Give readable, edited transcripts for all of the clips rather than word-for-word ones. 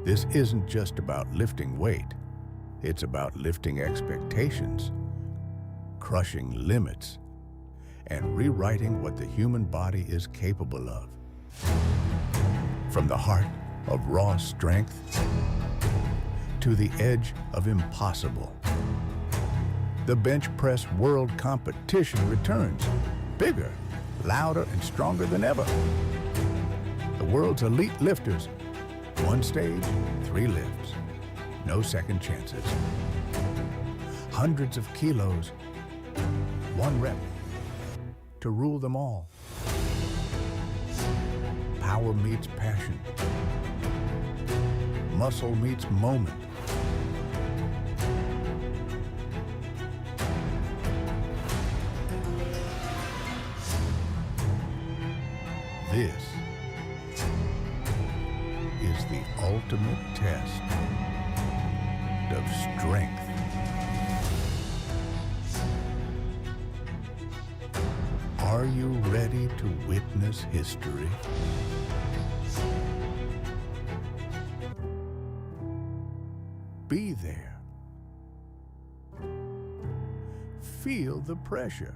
This isn't just about lifting weight. It's about lifting expectations, crushing limits, and rewriting what the human body is capable of. From the heart of raw strength to the edge of impossible. The bench press world competition returns, bigger, louder, and stronger than ever. The world's elite lifters, one stage, 3 lifts, no second chances. Hundreds of kilos, 1 rep, to rule them all. Power meets passion. Muscle meets moment. This is the ultimate test of strength. Are you ready to witness history? Be there. Feel the pressure.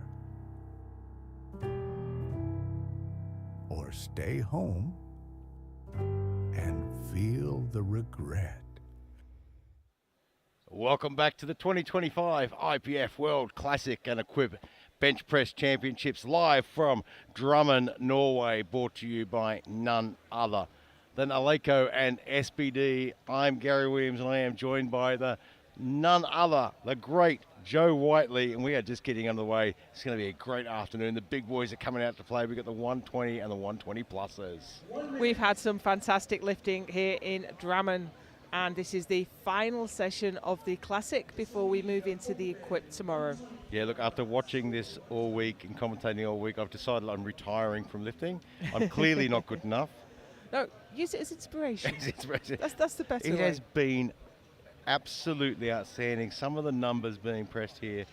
Or stay home and feel the regret. Welcome back to the 2025 IPF World Classic and Equip Bench Press Championships, live from Drammen, Norway, brought to you by none other than Aleko and SBD. I'm Gary Williams, and I am joined by the great Joe Whiteley, and we are just getting underway. It's going to be a great afternoon. The big boys are coming out to play. We've got the 120 and the 120 pluses. We've had some fantastic lifting here in Drammen, and this is the final session of the Classic before we move into the Equip tomorrow. Yeah, look, after watching this all week and commentating all week, I've decided I'm retiring from lifting. I'm clearly not good enough. No, use it as inspiration. Inspiration. That's the best way. It has been absolutely outstanding. Some of the numbers being pressed here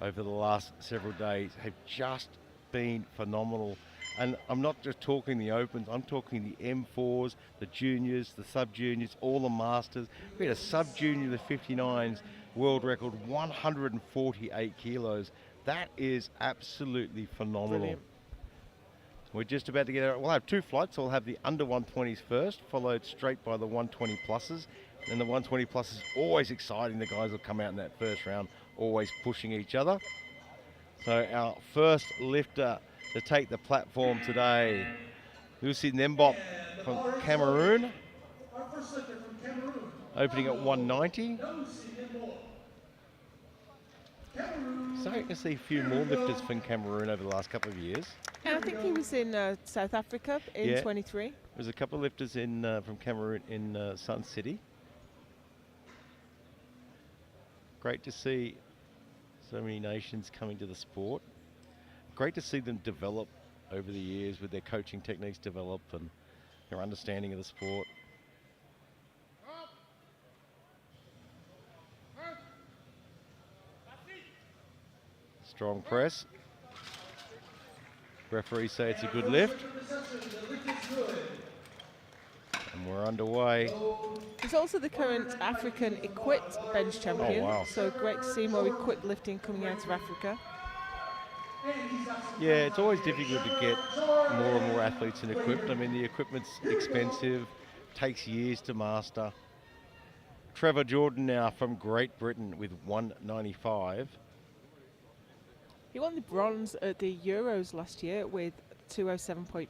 over the last several days have just been phenomenal. And I'm not just talking the Opens, I'm talking the M4s, the juniors, the sub-juniors, all the masters. We had a sub-junior, the 59s, world record, 148 kilos. That is absolutely phenomenal. Brilliant. We're just about to get out. We'll have 2 flights. We'll have the under 120s first, followed straight by the 120 pluses. And the 120 pluses, always exciting. The guys will come out in that first round, always pushing each other. So our first lifter to take the platform today, Lucy Nembop from Cameroon, opening at 190. Starting to see a few more lifters from Cameroon over the last couple of years. And I think he was in South Africa in 23. There's a couple of lifters in from Cameroon in Sun City. Great to see so many nations coming to the sport. Great to see them develop over the years, with their coaching techniques develop and their understanding of the sport. Strong press. Referees say it's a good lift. And we're underway. He's also the current African Equipped bench champion. Oh, wow. So great to see more equipped lifting coming out of Africa. Yeah, it's always difficult to get more and more athletes in equipped. I mean, the equipment's expensive, takes years to master. Trevor Jordan now from Great Britain with 195. He won the bronze at the Euros last year with 207.5.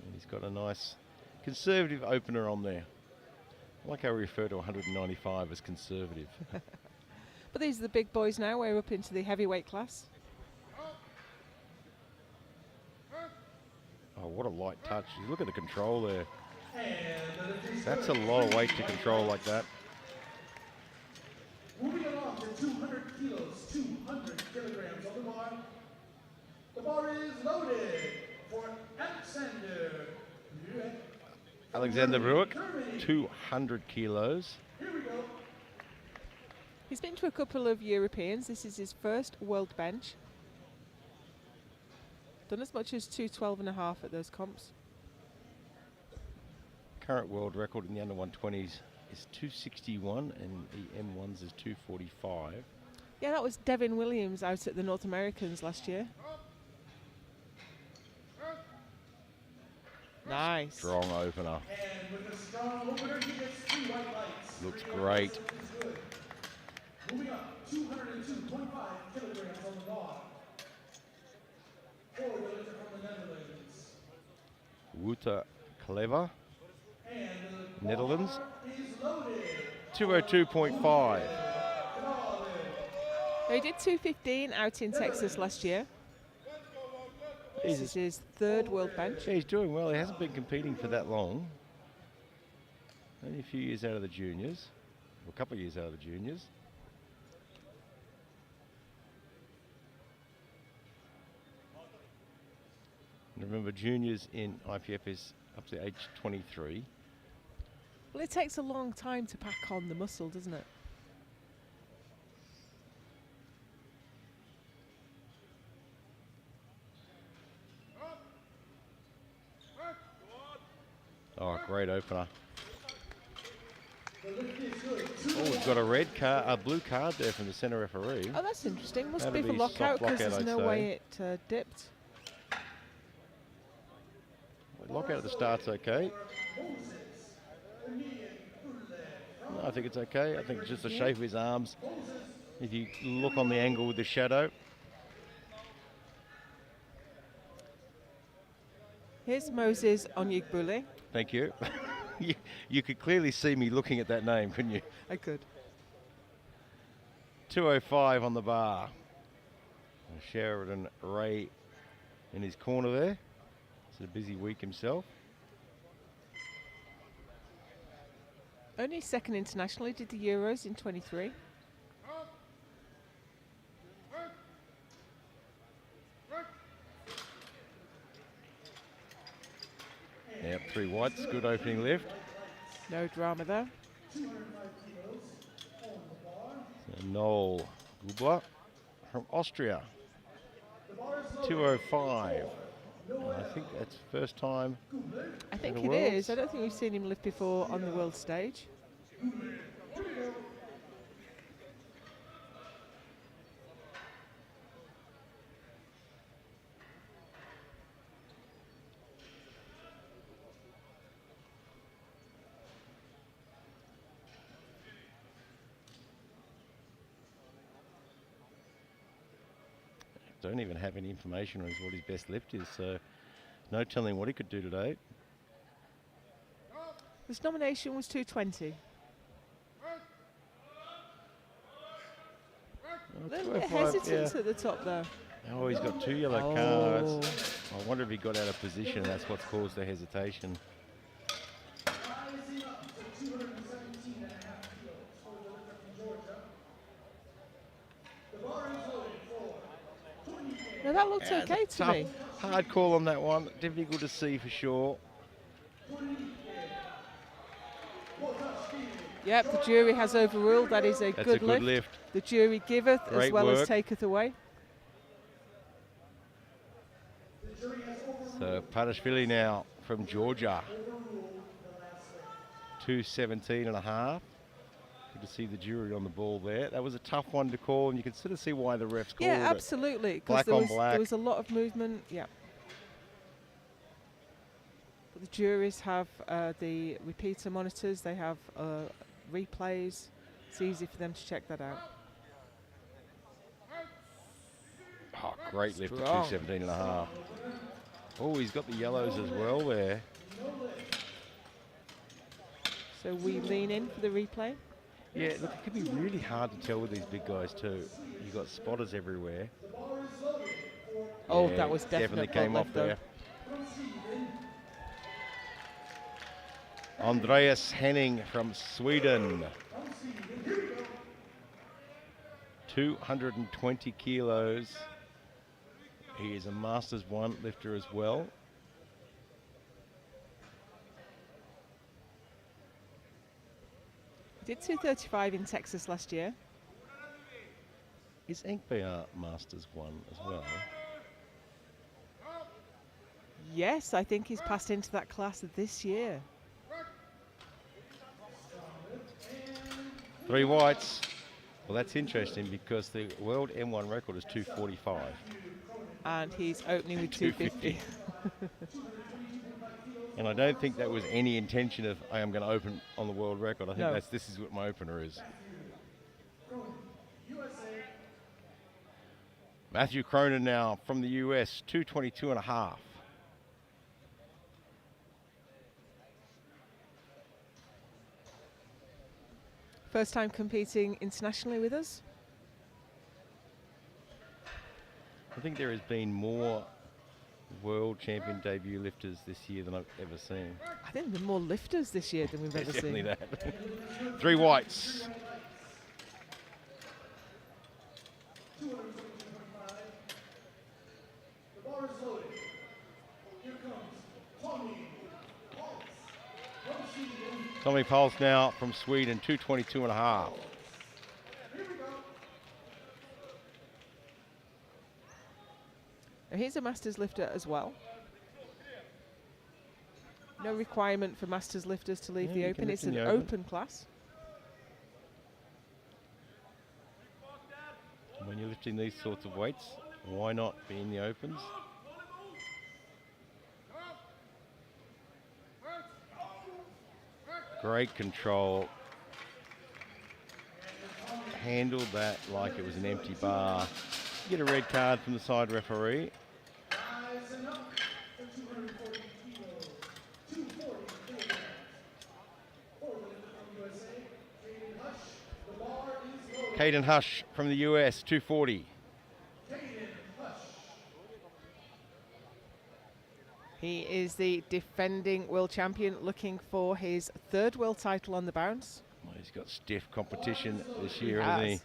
And he's got a nice conservative opener on there. I like how we refer to 195 as conservative. But these are the big boys now. We're up into the heavyweight class. Oh, what a light touch. Look at the control there. That's a lot of weight to control like that. Moving along to 200 kilos, 200 kilograms on the bar. The bar is loaded for Alexander Bruick, 200 kilos. Here we go. He's been to a couple of Europeans. This is his first world bench. Done as much as 212.5 at those comps. Current world record in the under 120s is 261 and the M1s is 245. Yeah, that was Devin Williams out at the North Americans last year. Nice. Strong opener. And with a strong opener, he gets 3 white lights. Looks 3 white great. lights, which is good. Moving up, 202.5 kilograms on the bar. For the lifter from the Netherlands. Wouter Clever, And the Netherlands. bar is loaded. 202.5. He did 215 out in Texas last year. This is his 3rd world bench. Yeah, he's doing well. He hasn't been competing for that long. Only a few years out of the juniors. Or a couple of years out of the juniors. And remember, juniors in IPF is up to age 23. Well, it takes a long time to pack on the muscle, doesn't it? Oh, great opener. Oh, we've got a red card, a blue card there from the centre referee. Oh, that's interesting. Must That'd be for be lockout soft because there's lockout, no I'd way it dipped. Lockout at the start's okay. No, I think it's okay. I think it's just the shape of his arms. If you look on the angle with the shadow. Here's Moses Onyegbule. Thank you. you could clearly see me looking at that name, couldn't you? I could. 205 on the bar. And Sheridan Ray in his corner there. It's a busy week himself. Only 2nd internationally, did the Euros in 23. Yep, 3 whites, good opening lift. No drama there. So Noel Gubler from Austria. 205. And I think that's first time. I think the it Worlds? is. I don't think we've seen him lift before on the world stage. Don't even have any information on what his best lift is, so no telling what he could do today. His nomination was 220. A little bit 205, hesitant at the top though. Oh, he's got 2 yellow cards. I wonder if he got out of position. That's what's caused the hesitation. Rising up to 217.5 kilos for the lifter from Georgia. The bar is loaded for 20. No, that looked Yeah, okay it's to tough. me. Hard call on that one. Difficult to see for sure. Yep, the jury has overruled. That is a That's good a good lift. The jury giveth as Great well as work. taketh away. So Patashvili now from Georgia. 217 and a half. Good to see the jury on the ball there. That was a tough one to call, and you can sort of see why the refs called Yeah, it. absolutely. Black Because on black. there was a lot of movement. Yeah. But the juries have the repeater monitors. They have replays. It's easy for them to check that out. Oh, great lift at Strong. 217 and a half. Oh, he's got the yellows as well there. So we lean in for the replay. Yeah, look, it can be really hard to tell with these big guys too. You've got spotters everywhere. Oh, Yeah, that was definitely definite came front off left, though. there. Andreas Henning from Sweden. 220 kilos. He is a Masters 1 lifter as well. He did 235 in Texas last year. Is Enkbr Masters 1 as well? Yes, I think he's passed into that class this year. 3 whites. Well, that's interesting because the world M1 record is 245. And he's opening with 250. And I don't think that was any intention of I am going to open on the world record. I think No. this is what my opener is. Matthew Cronin now from the US, 222 and a half. First time competing internationally with us. I think there has been more world champion debut lifters this year than I've ever seen. I think there are more lifters this year than we've ever Definitely seen. that. 3 whites. The bar is loaded. Here comes Tommy Pulse from Sweden. Tommy Pulse now from Sweden, 222 and a half. Here we go. Now he's a Masters lifter as well. No requirement for Masters lifters to leave Yeah, the you can Open. lift It's in an the Open. open class. When you're lifting these sorts of weights, why not be in the Opens? Great control. Handled that like it was an empty bar. Get a red card from the side referee. Rising up for 240 kilos. 240 kilograms. Forward from USA, Caden Hush. The bar is loaded. Caden Hush from the US, 240. Caden Hush. He is the defending world champion, looking for his 3rd world title on the bounce. Well, he's got stiff competition this year, hasn't he? Has.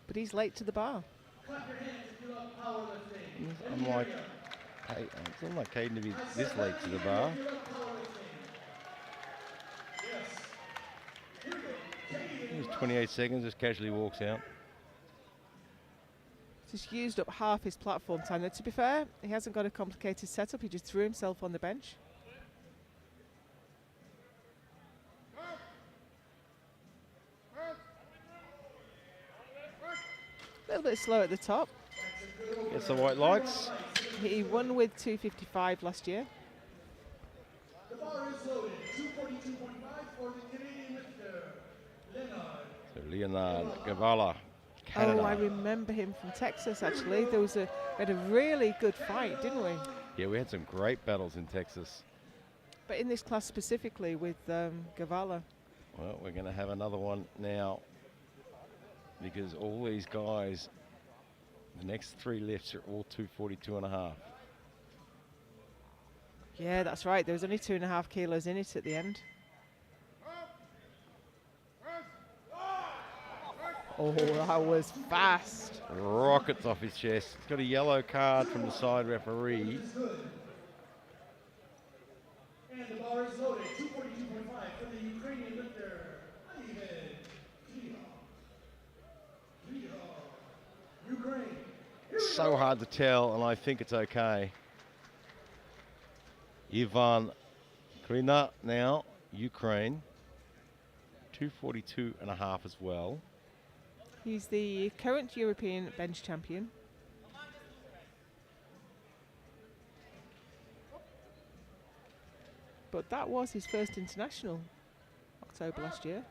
But he's late to the bar. I'm like, hey, it's not like Caden to be this late to the bar. He's 28 seconds, just casually walks out. Just used up half his platform time. Now, to be fair, he hasn't got a complicated setup. He just threw himself on the bench. A little bit slow at the top. Gets the white lights. He won with 255 last year. The bar is loaded. 242.5 for the Canadian lifter, Leonard. So Leonard Gavala, Canada. Oh, I remember him from Texas, actually. There was we had a really good fight, didn't we? Yeah, we had some great battles in Texas. But in this class specifically with Gavala. Well, we're going to have another one now because all these guys, the next 3 lifts are all 242 and a half. Yeah, that's right. There was only 2.5 kilos in it at the end. Oh, that was fast. Rockets off his chest. He's got a yellow card from the side referee. And the bar is loaded. 242.5 for the Ukrainian lifter, Ivan Klihov. Ukraine. So hard to tell, and I think it's okay. Ivan Klina now, Ukraine. 242 and a half as well. He's the current European bench champion. But that was his first international, October last year.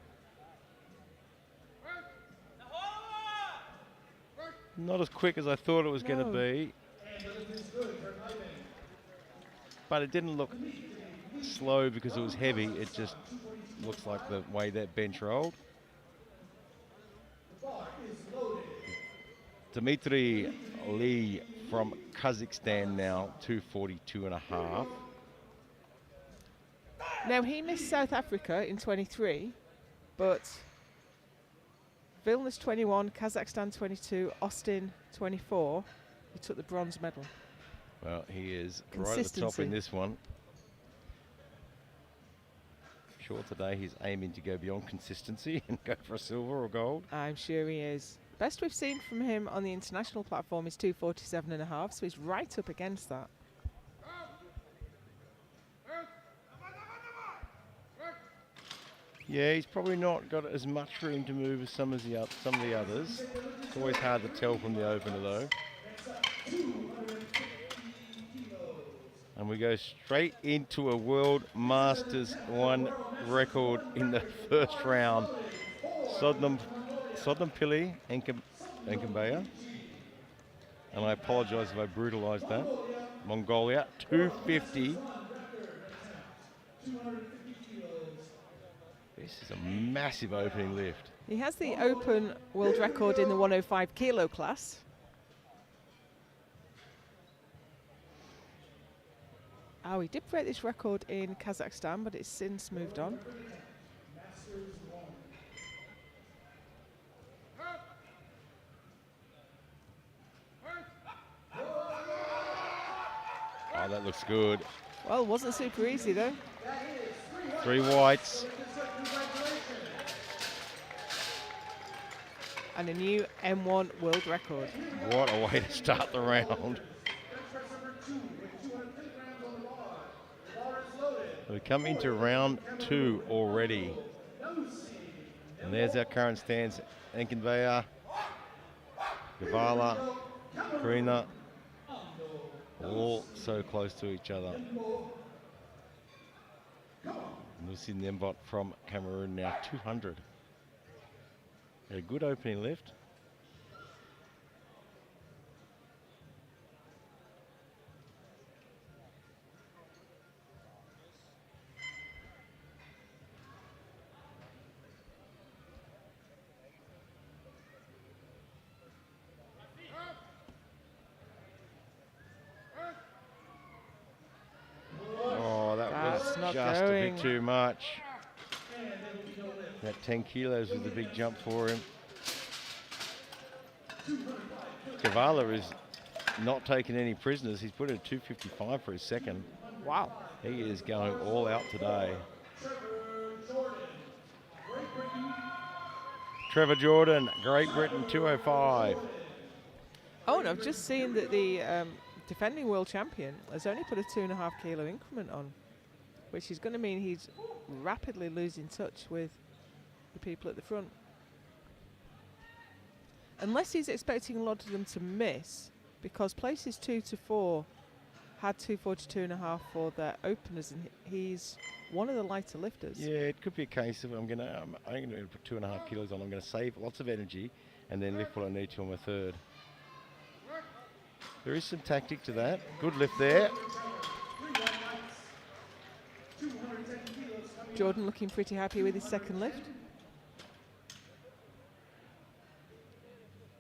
Not as quick as I thought it was going to No. be. But it didn't look slow because it was heavy. It just looks like the way that bench rolled. Dmitry Lee from Kazakhstan now, 242 and a half. Now, he missed South Africa in 23, but Vilnius 21, Kazakhstan 22, Austin 24, he took the bronze medal. Well, he is right at the top in this one. I'm sure today he's aiming to go beyond consistency and go for a silver or gold. I'm sure he is. Best we've seen from him on the international platform is 247.5, so he's right up against that. Yeah, he's probably not got as much room to move as some of the others. It's always hard to tell from the opener though. And we go straight into a World Masters 1 record in the first round. Sodnam Pili and Kambaya. And I apologise if I brutalised that. Mongolia, 250. This is a massive opening lift. He has the open world record in the 105 kilo class. Oh, he did break this record in Kazakhstan, but it's since moved on. Oh, that looks good. Well, wasn't super easy though. 3 whites. And a new M1 world record. What a way to start the round. We come into round 2 already. And there's our current stands. Enkenveya, Gavala, Karina, all so close to each other. Lucy Nembot from Cameroon now 200. A good opening lift. Oh, that was not just a going. bit too much. That 10 kilos was a big jump for him. Kavala is not taking any prisoners. He's put it at 255 for his second. Wow. He is going all out today. Trevor Jordan, Great Britain, 205. Oh, and I've just seen that the defending world champion has only put a 2.5 kilo increment on, which is going to mean he's rapidly losing touch with the people at the front. Unless he's expecting a lot of them to miss, because places 2 to 4 had 242.5 for their openers, and he's one of the lighter lifters. Yeah, it could be a case of I'm going to put 2.5 kilos on. I'm going to save lots of energy and then lift what I need to on my third. There is some tactic to that. Good lift there. Jordan looking pretty happy with his second lift.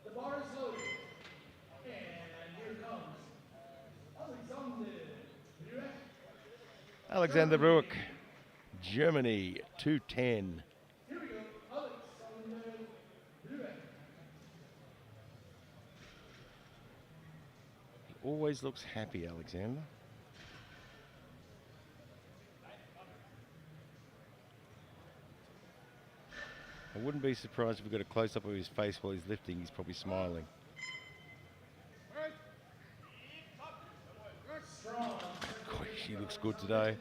The bar is loaded. And here comes Alexander Bruck, Germany, 210. Here we go. Alexander. He always looks happy, Alexander. I wouldn't be surprised if we got a close-up of his face while he's lifting. He's probably smiling. Gosh, he looks good today.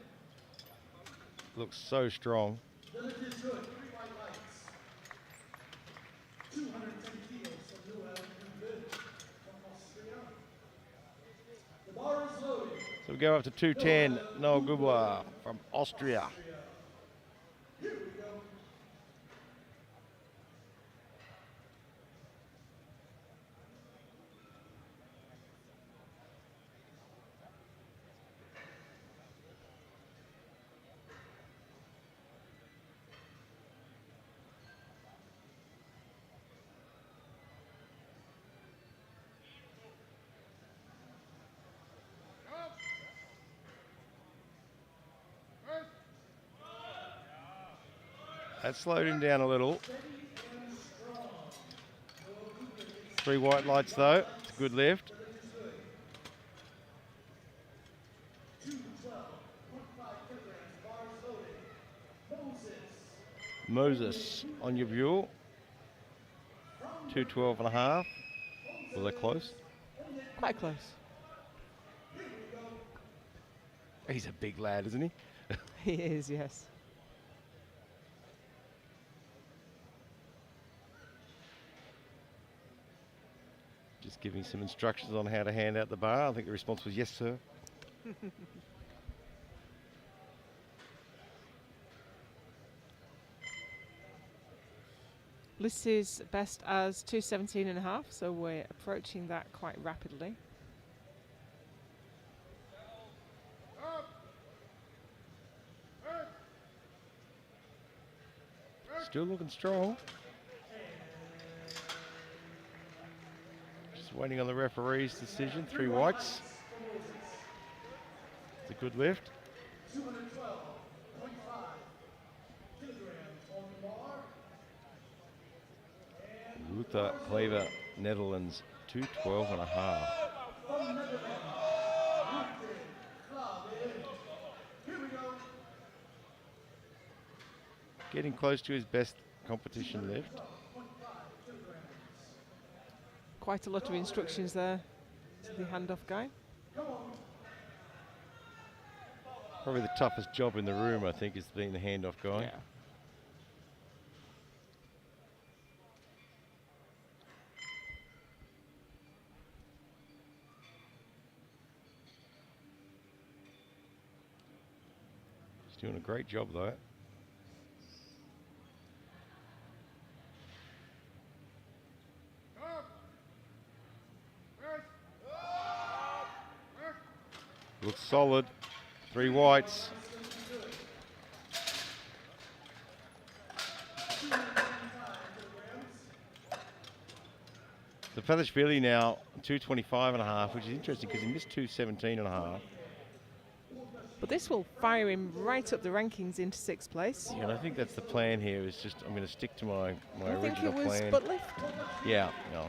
Looks so strong. The lift is good. 3 white lights. 210 kilos from Noel Good from Austria. The bar is loaded. So we go up to 210. Noel Gubwa from Austria. Here we go. That slowed him down a little. 3 white lights though. It's a good lift. 212.5 kilograms. Bar is loaded. Moses on your view. 212.5. Well, they're close. Quite close. He's a big lad, isn't he? He is, yes. Just giving some instructions on how to hand out the bar. I think the response was yes, sir. This is best as 217.5, so we're approaching that quite rapidly. Still looking strong. Just waiting on the referee's decision. 3 whites. It's a good lift. 212.5 kilograms on the bar. Luther Klever, Netherlands, 212.5. Here we go. Getting close to his best competition lift. Quite a lot of instructions there to the handoff guy. Probably the toughest job in the room, I think, is being the handoff guy. Yeah. He's doing a great job, though. Looks solid. 3 whites. So Feathershvili now 225.5, which is interesting because he missed 217.5. But this will fire him right up the rankings into 6th place. Yeah, and I think that's the plan here. Is just I'm going to stick to my I think original it was plan. butt lift. Yeah, no.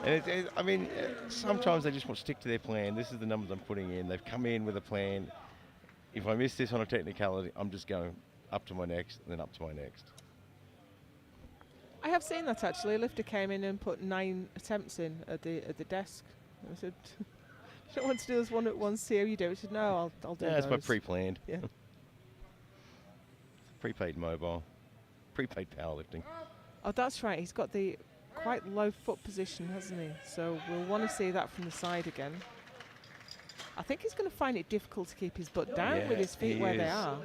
And I mean, sometimes they just want to stick to their plan. This is the numbers I'm putting in. They've come in with a plan. If I miss this on a technicality, I'm just going up to my next, and then up to my next. I have seen that actually. A lifter came in and put 9 attempts in at the desk. I said, "You don't want to do this one at once. See how you do it." I said, "No, I'll do Yeah, that's my those." pre-planned. Yeah. Prepaid mobile, prepaid powerlifting. Oh, that's right. He's got the quite low foot position, hasn't he? So we'll want to see that from the side again. I think he's going to find it difficult to keep his butt down Yeah, with his feet he where they is. are.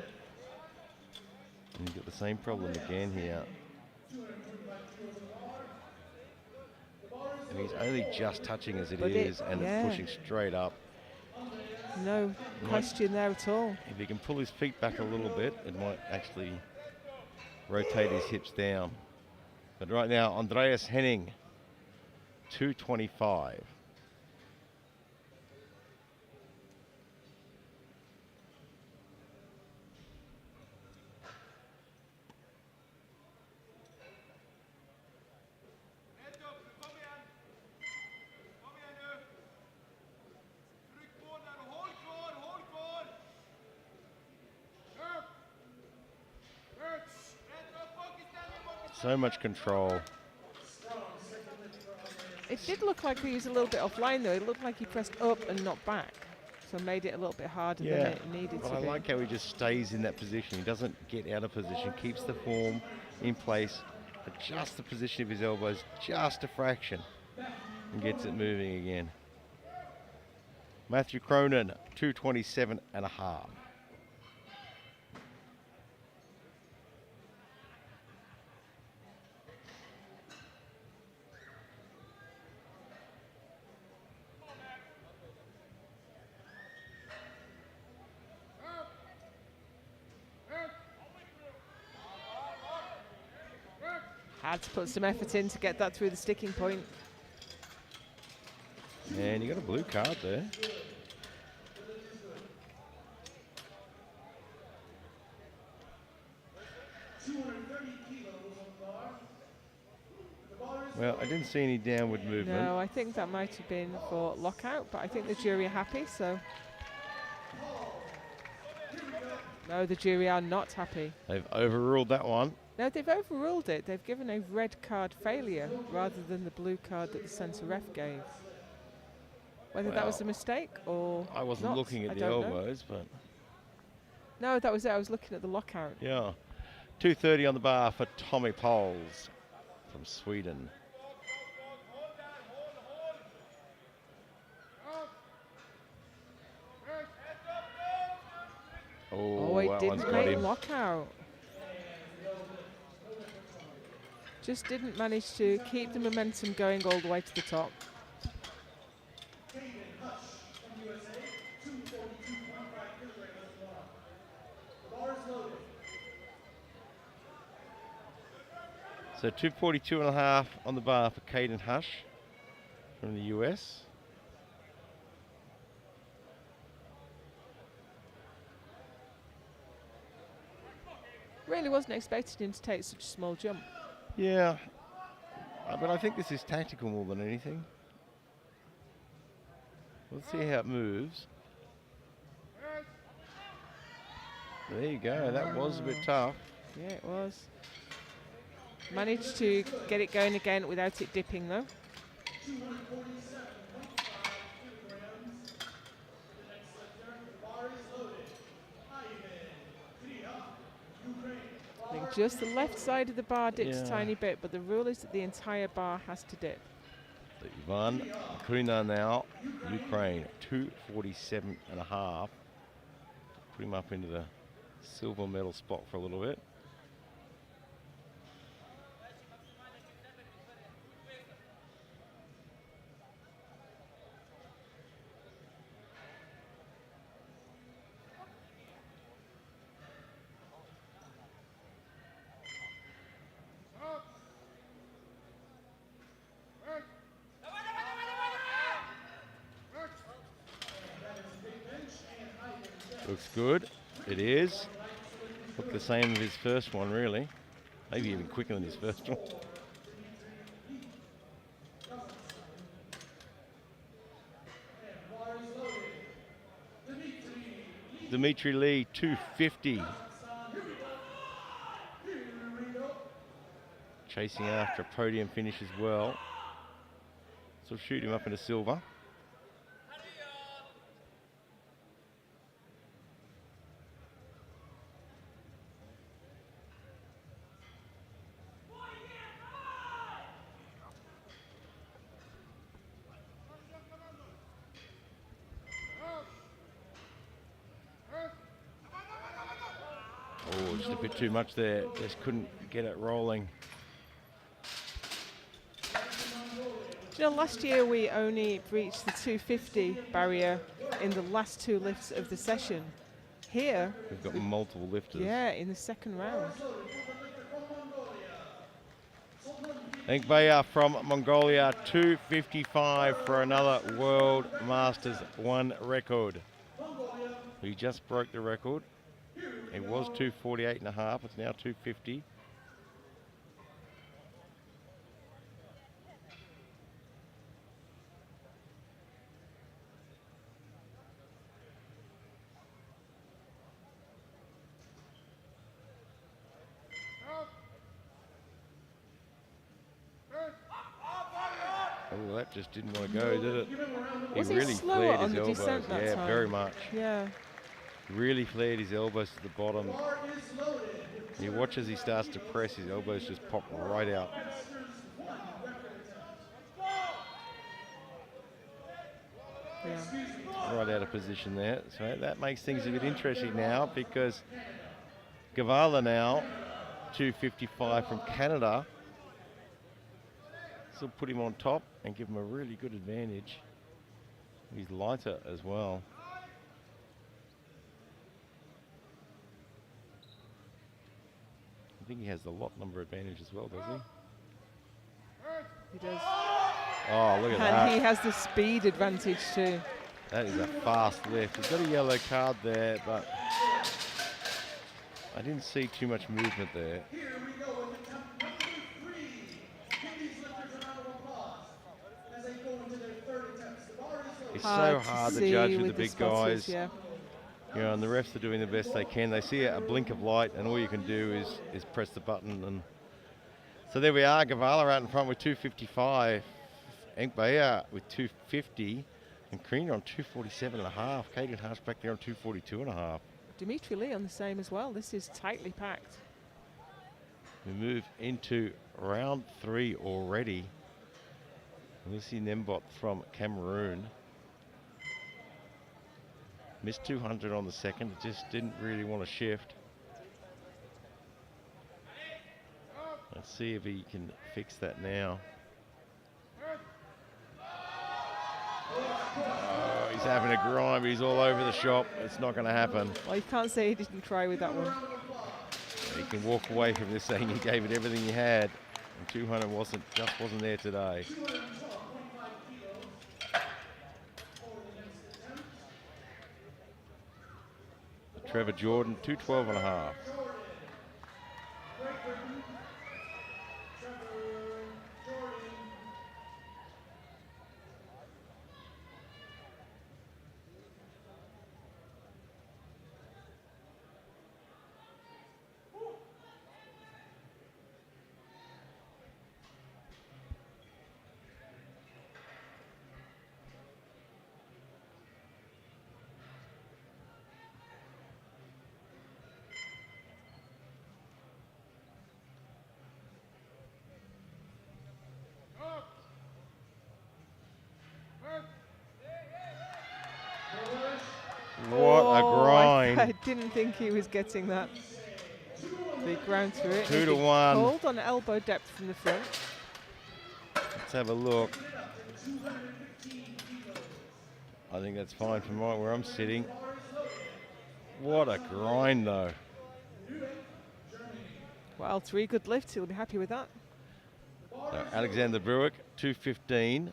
And you've got the same problem again here. And he's only just touching as it But is, and yeah. it's pushing straight up. No question there at all. If he can pull his feet back a little bit, it might actually rotate his hips down. But right now, Andreas Henning, 225. So much control. It did look like he was a little bit offline though. It looked like he pressed up and not back. So made it a little bit harder than it needed but to I be. like how he just stays in that position. He doesn't get out of position, keeps the form in place, adjusts the position of his elbows just a fraction, and gets it moving again. Matthew Cronin, 227.5. Had to put some effort in to get that through the sticking point. And you got a blue card there. Well, I didn't see any downward movement. No, I think that might have been for lockout, but I think the jury are happy, so. No, the jury are not happy. They've overruled that one. No, they've overruled it. They've given a red card failure rather than the blue card that the centre ref gave. Whether that was a mistake or I wasn't not, looking I at the don't know. elbows, but No, that was it. I was looking at the lockout. yeah. 230 on the bar for Tommy Poles from Sweden. Oh, it that didn't one's got make him. lockout. Just didn't manage to keep the momentum going all the way to the top. So 242.5 on the bar for Caden Hush from the US. Really wasn't expecting him to take such a small jump. Yeah, but I think this is tactical more than anything. Let's see how it moves. There you go, that was a bit tough. Yeah, it was. Managed to get it going again without it dipping though. I think just the left side of the bar dips a tiny bit, but the rule is that the entire bar has to dip. So Ivan Krina now, Ukraine, 247.5. Put him up into the silver medal spot for a little bit. Looks good. It is. Looked the same as his first one, really. Maybe even quicker than his first one. Dimitri Lee, 250. Chasing after a podium finish as well. So shoot him up into silver. Oh, just a bit too much there. Just couldn't get it rolling. You know, last year we only reached the 250 barrier in the last two lifts of the session. Here, we've got multiple lifters. Yeah, in the second round. Enkbaya from Mongolia, 255 for another World Masters 1 record. He just broke the record. It was 248.5, it's now 250. Oh, that just didn't want to go, did it? Was he really slower flared on his the elbows. descent that Yeah, time? very much. Yeah. Really flared his elbows to the bottom. You watch as he starts to press, his elbows just pop right out. Yeah. Right out of position there. So that makes things a bit interesting now because Gavala now, 255 from Canada. Still put him on top and give him a really good advantage. He's lighter as well. I think he has the lot number advantage as well, does he? He does. Oh, look at that. And he has the speed advantage too. That is a fast lift. He's got a yellow card there, but I didn't see too much movement there. Here we go with attempt number 3. Give these lifters a round of applause as they go into their third attempts. The bar is low. It's so hard to judge with the big spotters, guys. Yeah. You know, and the refs are doing the best they can. They see a blink of light, and all you can do is press the button. And so there we are. Gavala out in front with 255. Enkbaya with 250. And Krina on 247.5. Caden Hush back there on 242.5. Dimitri Lee on the same as well. This is tightly packed. We move into round 3 already. Lucy Nembot from Cameroon. Missed 200 on the second, just didn't really want to shift. Let's see if he can fix that now. Oh, he's having a grind, he's all over the shop. It's not going to happen. Well, you can't say he didn't try with that one. You can walk away from this saying you gave it everything you had. And 200 just wasn't there today. Trevor Jordan, 212 and a half. What a grind. I didn't think he was getting that. Big ground through it. 2 to 1. Hold on elbow depth from the front. Let's have a look. I think that's fine from right where I'm sitting. What a grind though. Well, 3 good lifts. He'll be happy with that. So Alexander Bruick, 215.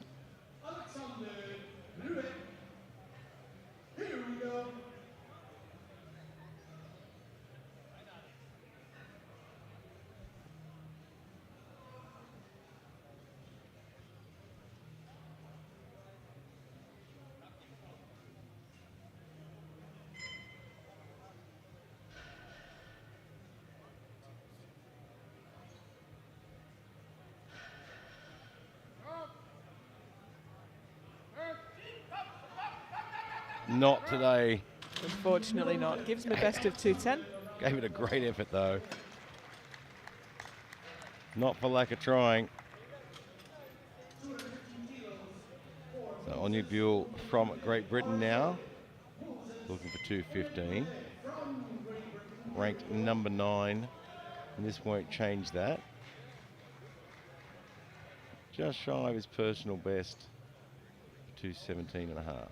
Not today. Unfortunately not. Gives him a best of 210. Gave it a great effort though. Not for lack of trying. So Anya Buell from Great Britain now. Looking for 215. Ranked number 9. And this won't change that. Just shy of his personal best. 217 and a half.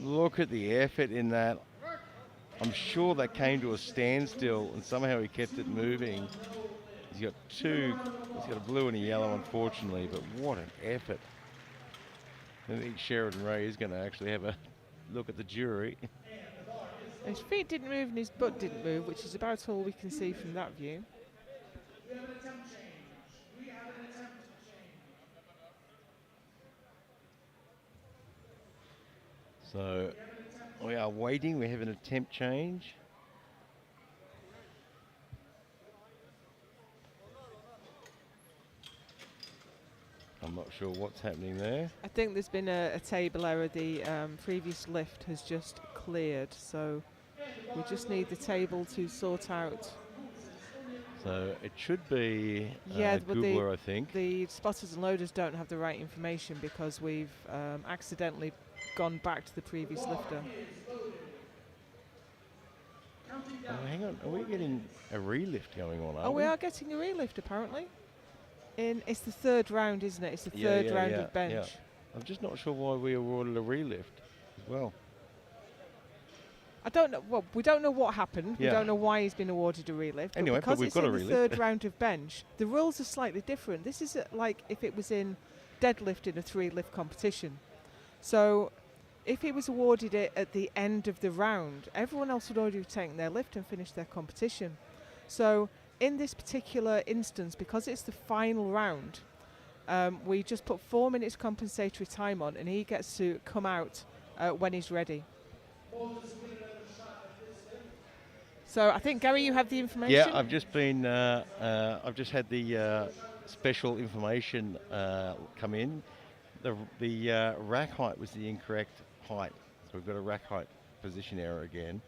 Look at the effort in that. I'm sure that came to a standstill and somehow he kept it moving. He's got two, he's got a blue and a yellow unfortunately, but what an effort. I think Sheridan Ray is going to actually have a look at the jury. His feet didn't move and his butt didn't move, which is about all we can see from that view. So we are waiting. We have an attempt change. I'm not sure what's happening there. I think there's been a table error. The previous lift has just cleared, so we just need the table to sort out. So it should be but Googler, I think. The spotters and loaders don't have the right information because we've accidentally gone back to the previous lifter. Oh, hang on, are we getting a relift going on? Oh, we are getting a relift apparently. It's the third round, isn't it? It's the third round of bench. Yeah. I'm just not sure why we awarded a relift as well. I don't know. Well, we don't know what happened. Yeah. We don't know why he's been awarded a relift. Anyway, because but we've it's got a in the relift. third round of bench, the rules are slightly different. This is like if it was in deadlift in a 3-lift competition. So if he was awarded it at the end of the round, everyone else would already have taken their lift and finished their competition. So in this particular instance, because it's the final round, we just put 4 minutes compensatory time on and he gets to come out when he's ready. So So I think, Gary, you have the information? Yeah, I've just been, I've just had the special information come in. The rack height was the incorrect height. So we've got a rack height position error again.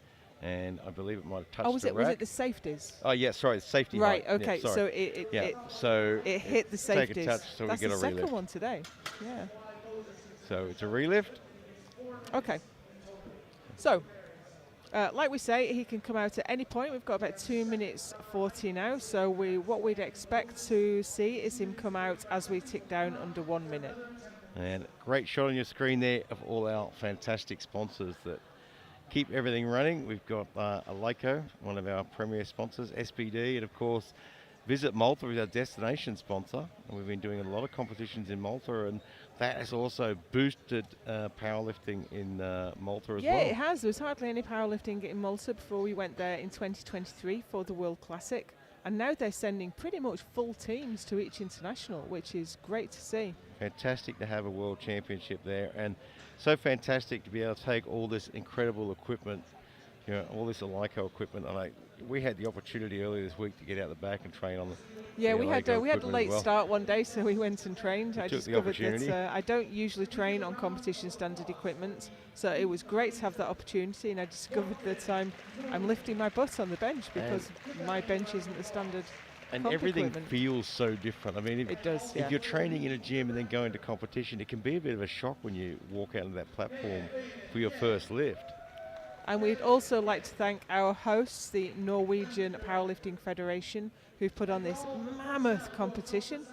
And I believe it might have touched was the rack. it the safeties? Oh, yeah, sorry, the safety Right, height. okay, yeah, so it hit the safeties. Take a touch, so That's we get the a relift. second one today, yeah. So it's a relift. Okay. So, like we say, he can come out at any point. We've got about 2 minutes 40 now. So what we'd expect to see is him come out as we tick down under 1 minute. And great shot on your screen there of all our fantastic sponsors that keep everything running. We've got Alico, one of our premier sponsors, SPD, and of course, Visit Malta is our destination sponsor. And we've been doing a lot of competitions in Malta, and that has also boosted powerlifting in Malta as well. Yeah, it has. There was hardly any powerlifting in Malta before we went there in 2023 for the World Classic. And now they're sending pretty much full teams to each international, which is great to see. Fantastic to have a world championship there, and so fantastic to be able to take all this incredible equipment, you know, all this Alico equipment. And we had the opportunity earlier this week to get out the back and train on the Yeah, we had a equipment as late well. start one day, so we went and trained. I took the discovered opportunity. that I don't usually train on competition standard equipment, so it was great to have that opportunity. And I discovered that I'm lifting my butt on the bench because my bench isn't the standard. And comp everything equipment. feels so different. I mean, It does, yeah. if you're training in a gym and then going to competition, it can be a bit of a shock when you walk out of that platform for your first lift. And we'd also like to thank our hosts, the Norwegian Powerlifting Federation, who've put on this mammoth competition.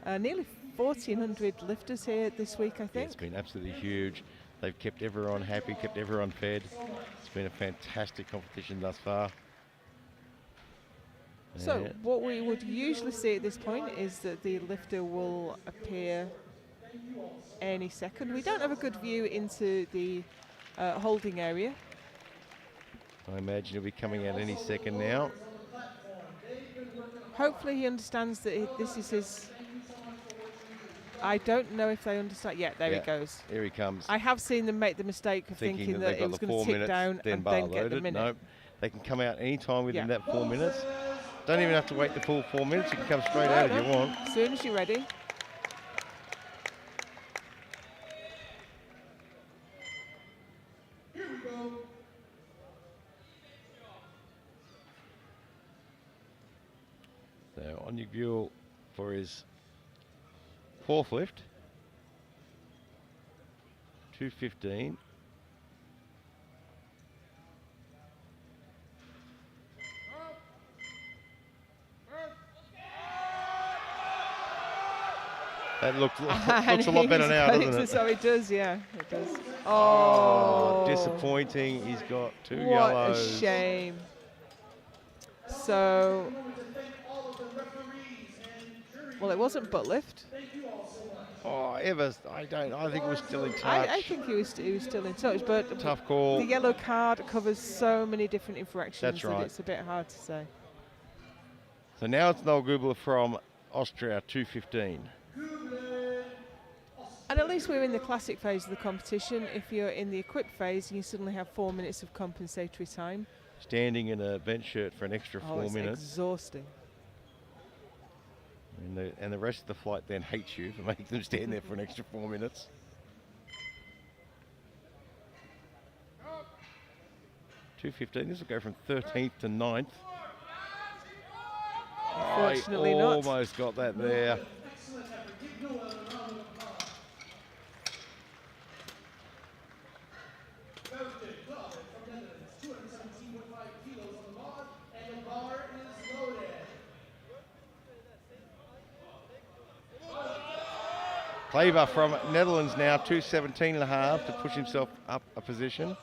Nearly 1,400 lifters here this week, I Yeah, think. it's been absolutely huge. They've kept everyone happy, kept everyone fed. It's been a fantastic competition thus far. So Yeah. what we would usually see at this point is that the lifter will appear any second. We don't have a good view into the holding area. I imagine he'll be coming out any second now. Hopefully he understands that this is his... I don't know if they understand. Yeah, there he Yeah, goes. Here he comes. I have seen them make the mistake of thinking that they've it got was the going 4 to tick minutes, down then and bar then get the loaded. minute. No, they can come out any time within Yeah. that 4 minutes. Don't even have to wait the full 4 minutes. You can come straight out if you want. As soon as you're ready. Here we go. So on your view for his fourth lift, 215. That looks a lot better now, doesn't it? So it does, yeah, it does. Oh, Oh, disappointing. He's got two what yellows. a shame. So, well, it wasn't butt lift. Oh, I think it was still in touch. I think he was still in touch, but Tough call. the yellow card covers so many different infractions That's that right. it's a bit hard to say. So now it's Noel Gubler from Austria, 215. And at least we're in the classic phase of the competition. If you're in the equipped phase, you suddenly have 4 minutes of compensatory time. Standing in a bench shirt for an extra 4 it's minutes. exhausting. And the rest of the flight then hates you for making them stand there for an extra 4 minutes. $2.15. This will go from 13th to 9th. Unfortunately I not. almost got that there. Klaver from Netherlands now, 217.5 to push himself up a position.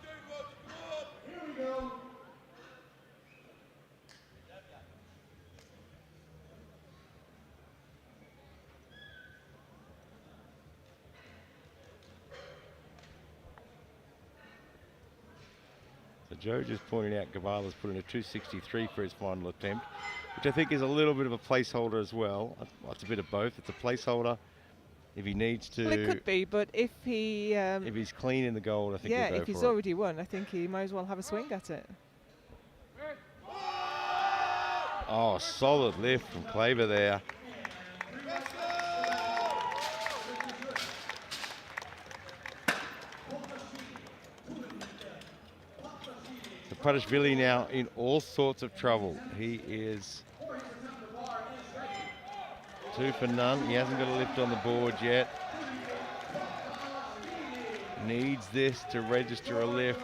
So Joe just pointing out Gavala's put in a 263 for his final attempt, which I think is a little bit of a placeholder as well. Well, it's a bit of both. It's a placeholder if he needs to. Well, it could be, but if he... if he's clean in the gold, I think yeah, he'll go if he's for it. already won, I think he might as well have a swing at it. Oh, solid lift from Claver there. So Pratishvili now in all sorts of trouble. He is 2 for none. He hasn't got a lift on the board yet. Needs this to register a lift.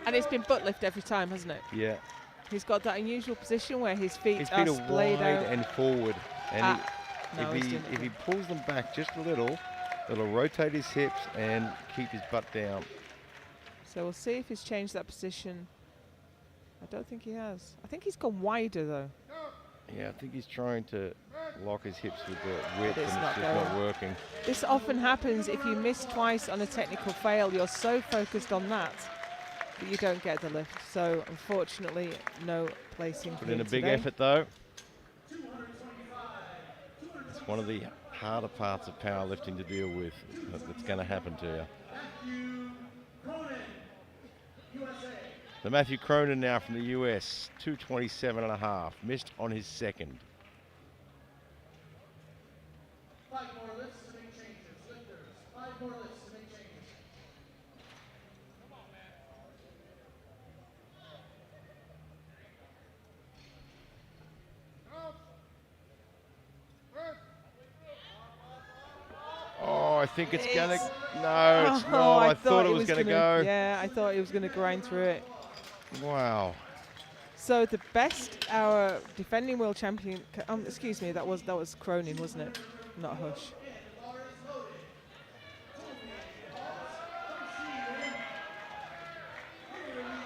And it's been butt lift every time, hasn't it? Yeah. He's got that unusual position where his feet His are feet are splayed wide out. and forward. And No, if he pulls them back just a little, it'll rotate his hips and keep his butt down. So we'll see if he's changed that position. I don't think he has. I think he's gone wider though. Yeah, I think he's trying to lock his hips with the width, and it's it's not just going. not working. This often happens if you miss twice on a technical fail. You're so focused on that you don't get the lift. So unfortunately, no placing. Put in a big effort though. It's one of the harder parts of powerlifting to deal with. That's going to happen to you. So Matthew Cronin now from the US, 227.5, missed on his second. 5 more lifts to make changes. Lifters, 5 more lifts to make changes. Oh, I think it's going to... No, it's Oh, not. I thought it was going to go. Yeah, I thought he was going to grind through it. Wow. So the best, our defending world champion, excuse me, that was Cronin, wasn't it? Not Hush.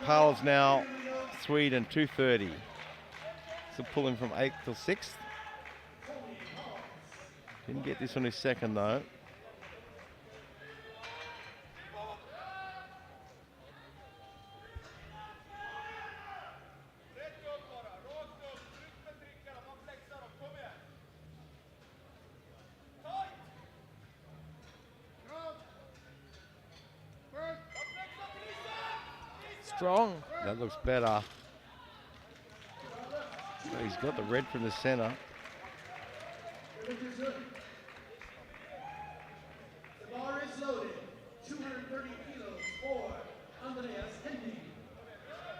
Paul's now Sweden, 230. So pulling from 8th till 6th. Didn't get this on his second though. Strong. That looks better. So he's got the red from the center. The bar is loaded. 230 kilos for Andreas Henning.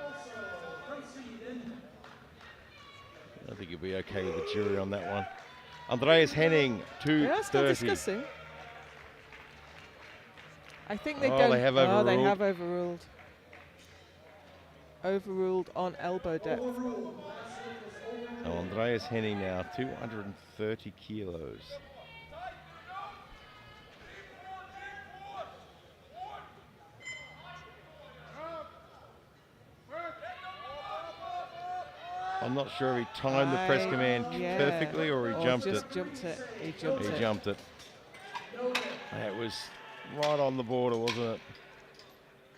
Also from Sweden. I think he'll be okay with the jury on that one. Andreas Henning, Yeah, still 230. discussing. I think they Oh, don't. they have Oh, they overruled. have overruled. Overruled on elbow depth. So Andreas Henning now, 230 kilos. I'm not sure if he timed the press command perfectly or he jumped it. Jumped it. He jumped He it. jumped it. That was right on the border, wasn't it?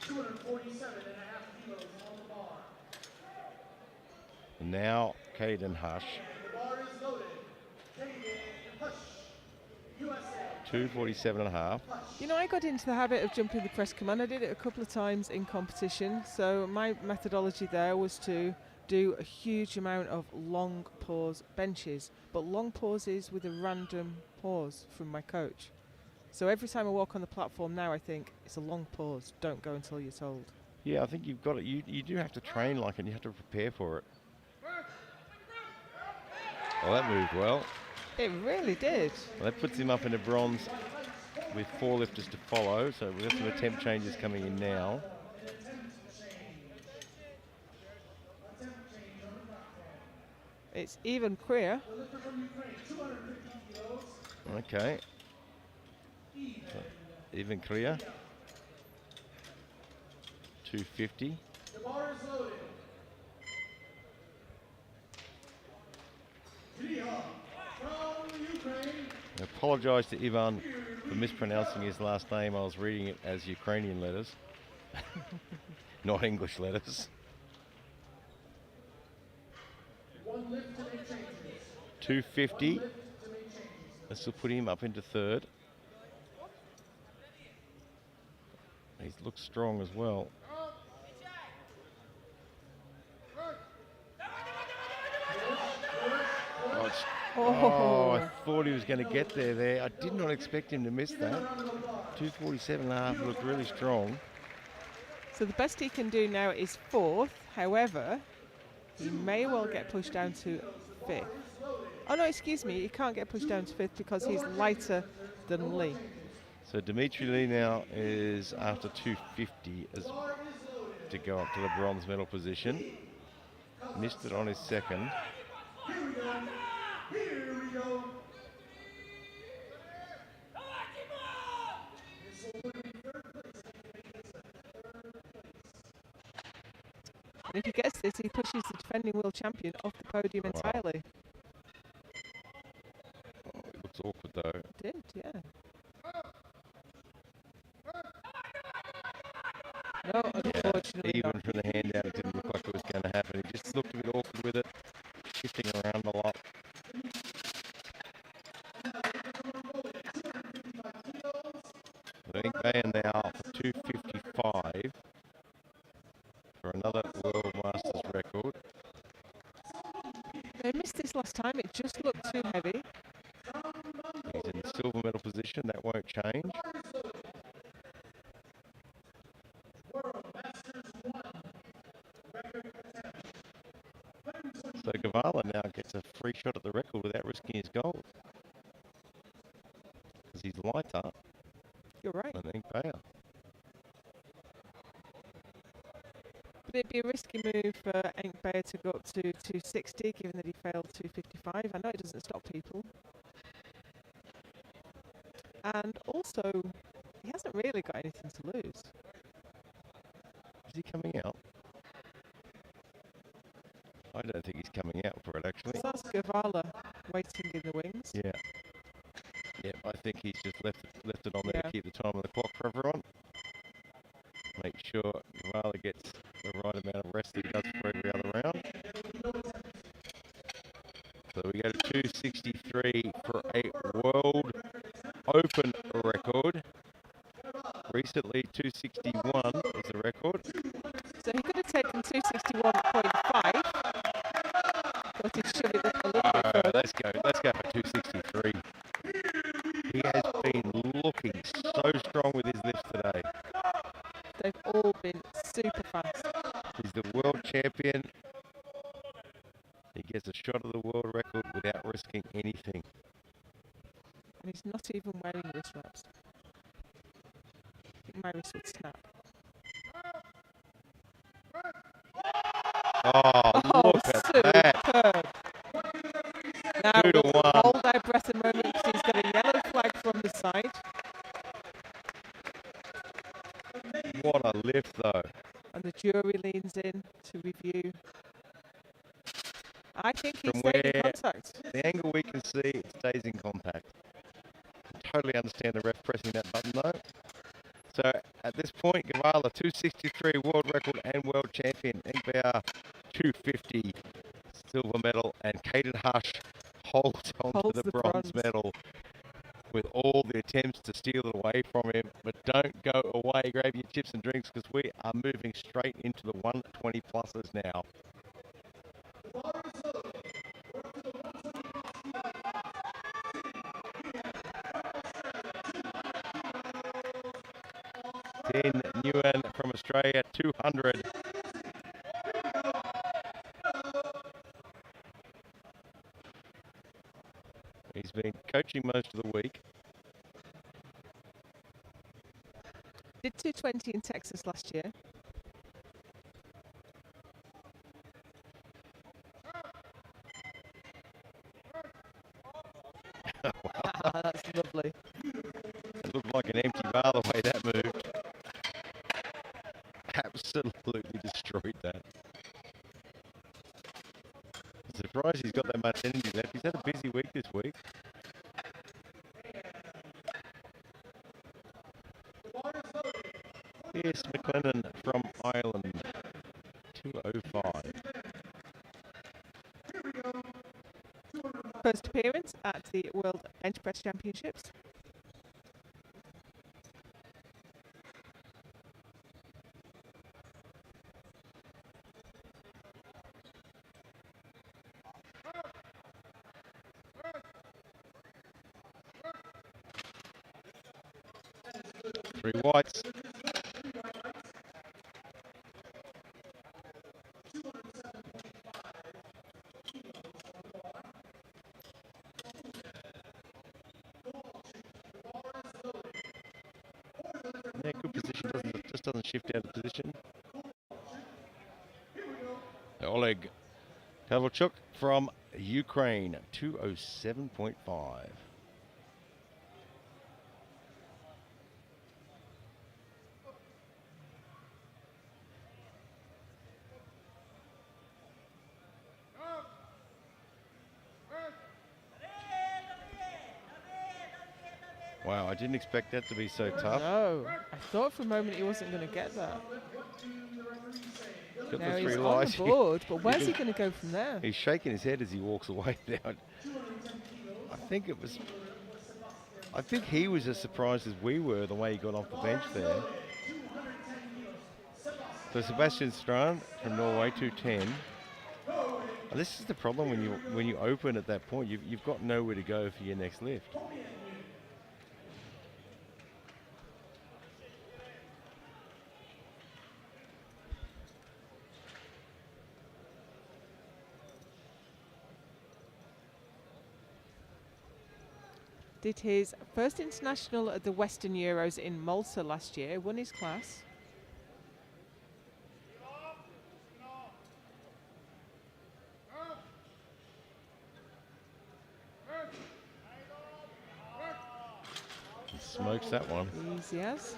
247.5 kilos on the bar. And now Caden Hush, The bar is loaded. Caden Hush, USA. 247.5. You know, I got into the habit of jumping the press command. I did it a couple of times in competition. So my methodology there was to do a huge amount of long pause benches, but long pauses with a random pause from my coach. So every time I walk on the platform now, I think it's a long pause. Don't go until you're told. Yeah, I think you've got it. You do have to train like it. You have to prepare for it. Well, that moved well. It really did. Well, that puts him up into bronze with 4 lifters to follow. So we've got some attempt changes coming in now. It's even queer. Okay. So even clear. 250. The bar is loaded. From Ukraine. I apologise to Ivan for mispronouncing his last name. I was reading it as Ukrainian letters, not English letters. 1 lift to make changes. 250. This will put him up into 3rd. He looks strong as well. Oh, I Oh, thought he was going to get there. I did not expect him to miss that. 247.5 looked really strong. so the best he can do now is fourth. However, he may well get pushed down to fifth. Oh no, excuse me, he can't get pushed down to fifth because he's lighter than Lee. So Dimitri Lee now is after 250 as to go up to the bronze medal position. Missed it on his second. And if he gets this, he pushes the defending world champion off the podium Wow. entirely. Oh, it looks awkward though. Did, yeah. No, unfortunately Even not. from the handout, it didn't look like it was going to happen. He just looked a bit awkward with it, shifting around a lot. I think they are now for 255 for another World Masters record. They missed this last time, it just looked too heavy. He's in the silver medal position, that won't change. So Gavala now gets a free shot at the record without risking his gold. Because he's lighter You're right. than Inkbaya. But it'd be a risky move for Hank Bayer to go up to 260, given that he failed 255. I know it doesn't stop people. And also, he hasn't really got anything to lose. Is he coming out? I don't think he's coming out for it actually. So that's Gavala waiting in the wings. Yeah. Yep, I think he's just left it on there to Yeah. keep the time on the clock for everyone. Make sure Gavala gets the right amount of rest that he does for every other round. So we go to 263 for a World Open record. Recently 261 was the record. So he could have taken 261.5, but he'd shove it a little bit further. Let's go for 263. He has been looking so strong with his lifts today. They've all been super fast. He's the world champion. He gets a shot at the world record without risking anything. And he's not even wearing wrist wraps. I think my wrist would snap. Oh, look at that. Superb. Now 2 to we'll 1. hold our breath a moment because he's got a yellow flag from the side. What a lift, though. And the jury leans in to review. I think he's From staying in where- contact. The angle we can see, it stays in contact. I totally understand the ref pressing that button, though. So at this point, Gavala, 263 world record and world champion. NBR 250 silver medal, and Caden Hush holds on to Holds the the bronze bronze. medal with all the attempts to steal it away from him. But don't go away, grab your chips and drinks, because we are moving straight into the 120 pluses now. Tin Nguyen from Australia, 200. He's been coaching most of the week. Did 220 in Texas last year. That's lovely. It looked like an empty bar the way that moved. Absolutely destroyed that. I'm surprised he's got that much energy left. He's had a busy week this week. Here's McLennan from Ireland, 205. First appearance at the World Bench Press Championships. 3 whites. Yeah, good position, just doesn't shift out of position. Oleg Kovalchuk from Ukraine, 207.5. Wow, I didn't expect that to be so tough. No, I thought for a moment he wasn't going to get that. Got Now the he's 3 on lights. the board, but where's he going to go from there? He's shaking his head as he walks away now. I think he was as surprised as we were the way he got off the bench there. So Sebastian Strand from Norway, 210. And this is the problem when you open at that point. You've got nowhere to go for your next lift. Did his first international at the Western Euros in Malta last year, won his class. He smokes that one. Easy as.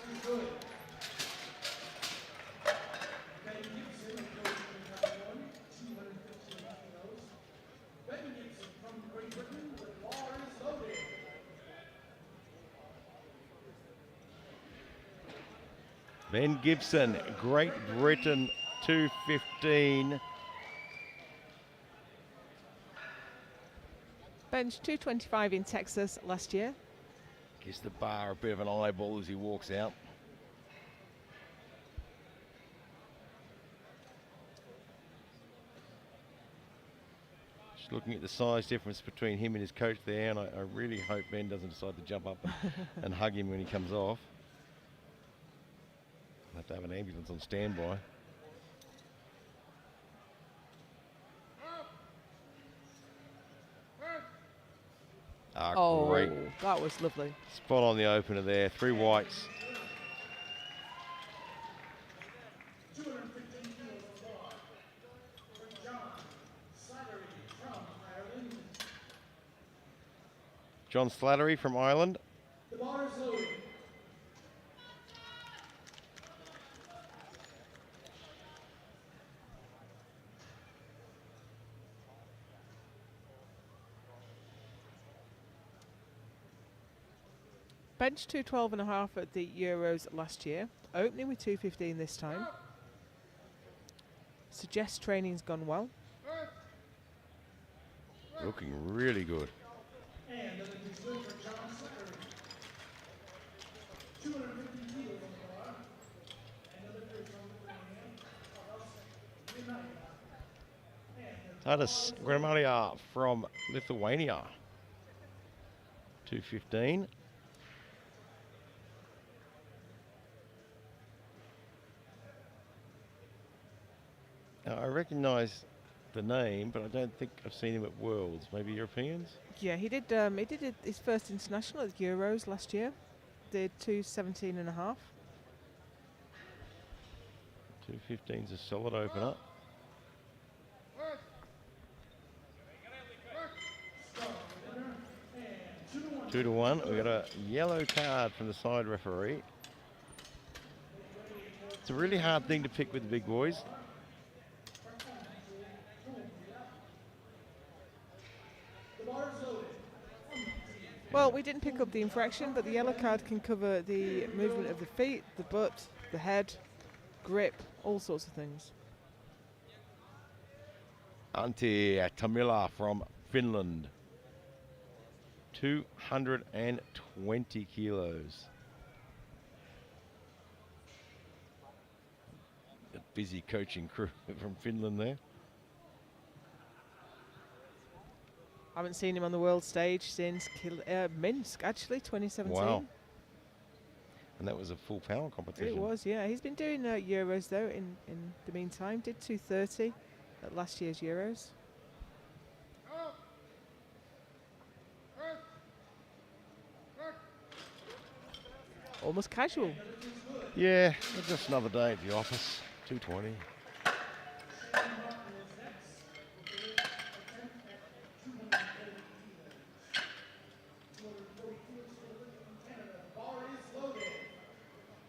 Ben Gibson, Great Britain, 215. Bench 225 in Texas last year. Gives the bar a bit of an eyeball as he walks out. Just looking at the size difference between him and his coach there, and I really hope Ben doesn't decide to jump up and hug him when he comes off. Have to have an ambulance on standby. Great. That was lovely. Spot on the opener there. 3 whites. John Slattery from Ireland. The bar is loaded. Bench 212.5 at the Euros last year. Opening with 215 this time. Suggests training's gone well. Looking really good. And the is good for John Slattery. 250 kilos on the bar. Another fish from Lithuania. Tadas Gramalia from Lithuania, 215. Now, I recognise the name, but I don't think I've seen him at Worlds. Maybe Europeans? Yeah, he did his first international at the Euros last year. Did 217.5. 215's a solid opener. Two to one. We got a yellow card from the side referee. It's a really hard thing to pick with the big boys. Well, we didn't pick up the infraction, but the yellow card can cover the movement of the feet, the butt, the head, grip, all sorts of things. Antti Tamila from Finland, 220 kilos. A busy coaching crew from Finland there. Haven't seen him on the world stage since Minsk, actually, 2017. Wow. And that was a full power competition. It was, yeah. He's been doing Euros, though, in the meantime. Did 230 at last year's Euros. Almost casual. Yeah, just another day at the office. 220.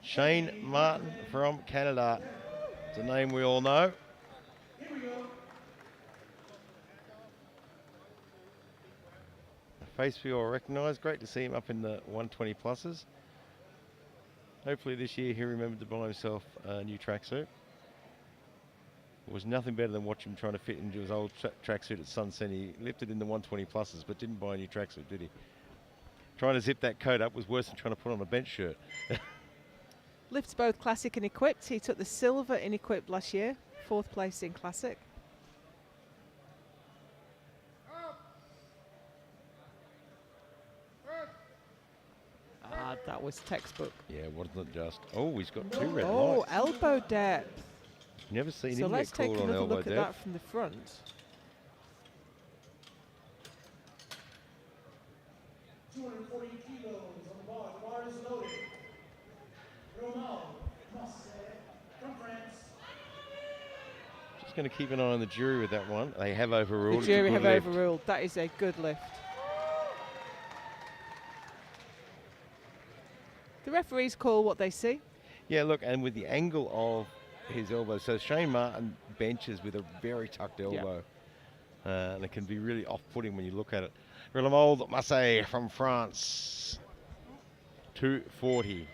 Shane Martin from Canada. It's a name we all know. A face we all recognise. Great to see him up in the 120 pluses. Hopefully this year he remembered to buy himself a new tracksuit. It was nothing better than watching him trying to fit into his old tracksuit at Sunset. He lifted in the 120 pluses but didn't buy a new tracksuit, did he? Trying to zip that coat up was worse than trying to put on a bench shirt. Lifts both Classic and Equipped. He took the silver in Equipped last year, 4th place in Classic. That was textbook. Yeah, wasn't it just? Oh, he's got 2 red Oh, lights. elbow depth. Never seen So him let's get take called on another elbow look at depth. that from the front. 240 kilos on the bar. The bar is loaded. Romain Mosset from France. Just going to keep an eye on the jury with that one. They have overruled. The It's a jury good have lift. overruled. That is a good lift. The referees call what they see. Yeah, look, and with the angle of his elbow, so Shane Martin benches with a very tucked elbow, and it can be really off-putting when you look at it. Romain Mosset from France, 240.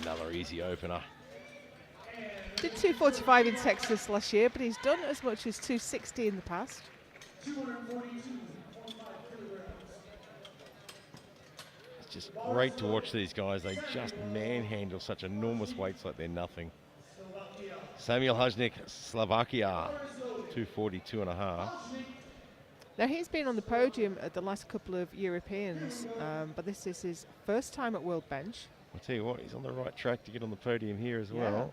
Another easy opener. Did 245 in Texas last year, but he's done as much as 260 in the past. 242.5 kilograms. It's just great to watch these guys. They just manhandle such enormous weights like they're nothing. Samuel Hajnik, Slovakia, 242.5. Now, he's been on the podium at the last couple of Europeans, but this is his first time at World Bench. I'll tell you what, he's on the right track to get on the podium here as well.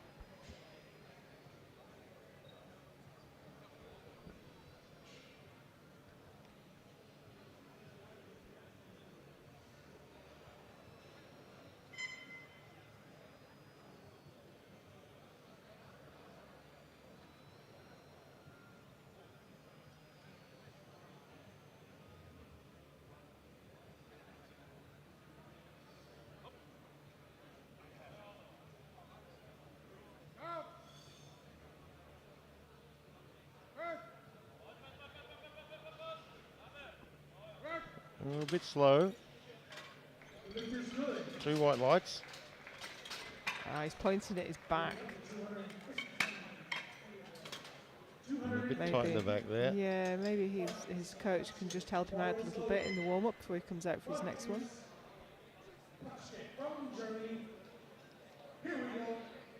A little bit slow. 2 white lights. He's pointing at his back. A bit tight in the back there. Yeah, maybe his coach can just help him out a little bit in the warm-up before he comes out for his next one.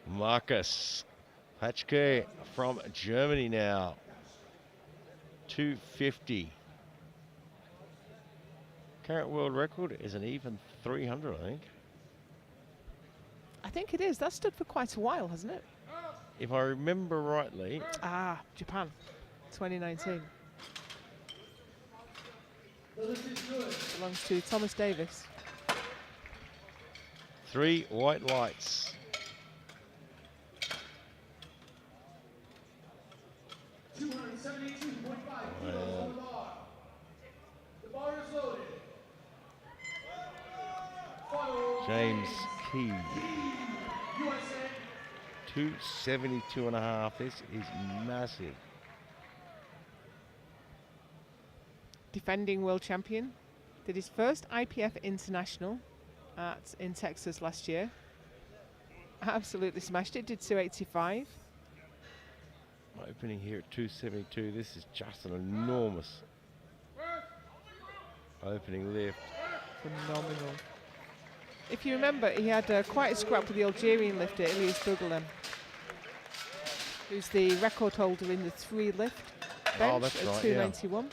Marcus Patschke from Germany now. 250. Current world record is an even 300, I think. I think it is. That stood for quite a while, hasn't it? If I remember rightly. Japan, 2019. Belongs to Thomas Davis. 3 white lights. James Key. 272.5. This is massive. Defending world champion. Did his first IPF international in Texas last year. Absolutely smashed it. Did 285. Opening here at 272. This is just an enormous opening lift. Phenomenal. If you remember, he had quite a scrap with the Algerian lifter, Ilyas Bougalem, who's the record holder in the 3 lift bench That's at right, 291.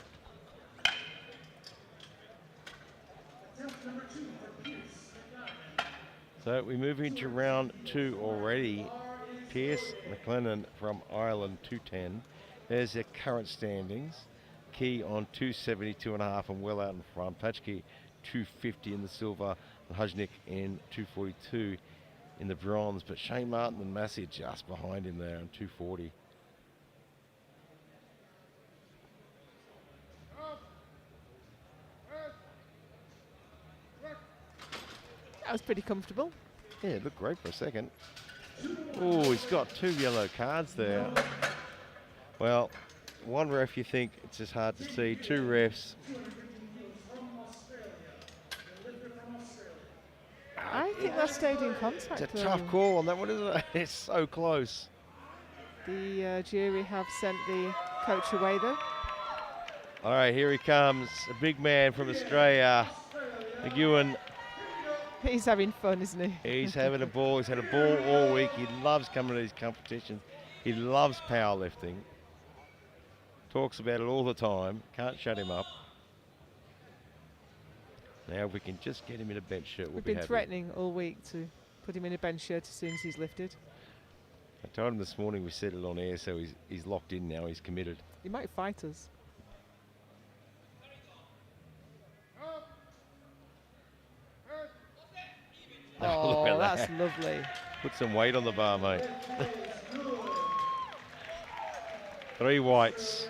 So we move into round 2 already. Pierce McLennan from Ireland, 210. There's their current standings. Key on 270, 2.5, and well out in front. Patchkey 250 in the silver, and Hujnik in 242 in the bronze. But Shane Martin and Massey just behind him there on 240. That was pretty comfortable. Yeah, it looked great for a second. Oh, he's got 2 yellow cards there. Well, one ref you think it's just hard to see. 2 refs. I think that stayed in contact. It's a tough call on that one, isn't it? It's so close. The jury have sent the coach away though. All right, here he comes. A big man from Australia. McEwen. He's having fun, isn't he? He's having a ball. He's had a ball all week. He loves coming to these competitions. He loves powerlifting. Talks about it all the time. Can't shut him up. Now, if we can just get him in a bench shirt, we'll We've be been happy. threatening all week to put him in a bench shirt as soon as he's lifted. I told him this morning we said it on air, so he's locked in now. He's committed. He might fight us. Oh, look at that's that. lovely. Put some weight on the bar, mate. 3 whites.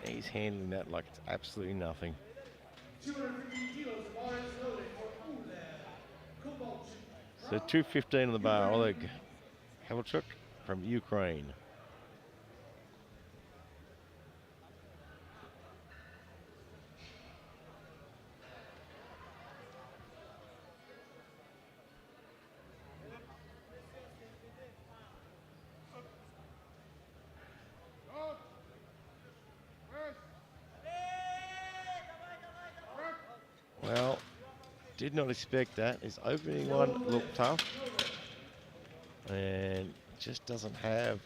He's handling that like it's absolutely nothing. 250 kilos, bar is loaded for Oleg Kovalchuk. So 215 on the bar. Oleg Kovalchuk from Ukraine. Well, did not expect that. His opening one looked tough and just doesn't have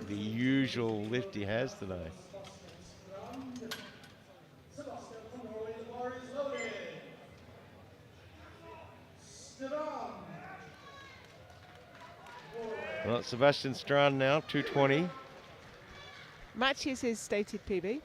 the usual lift he has today. Sebastian from Norway, the bar is loaded. Stefan. Well, Sebastian Strand now, 220. Matches his stated PB.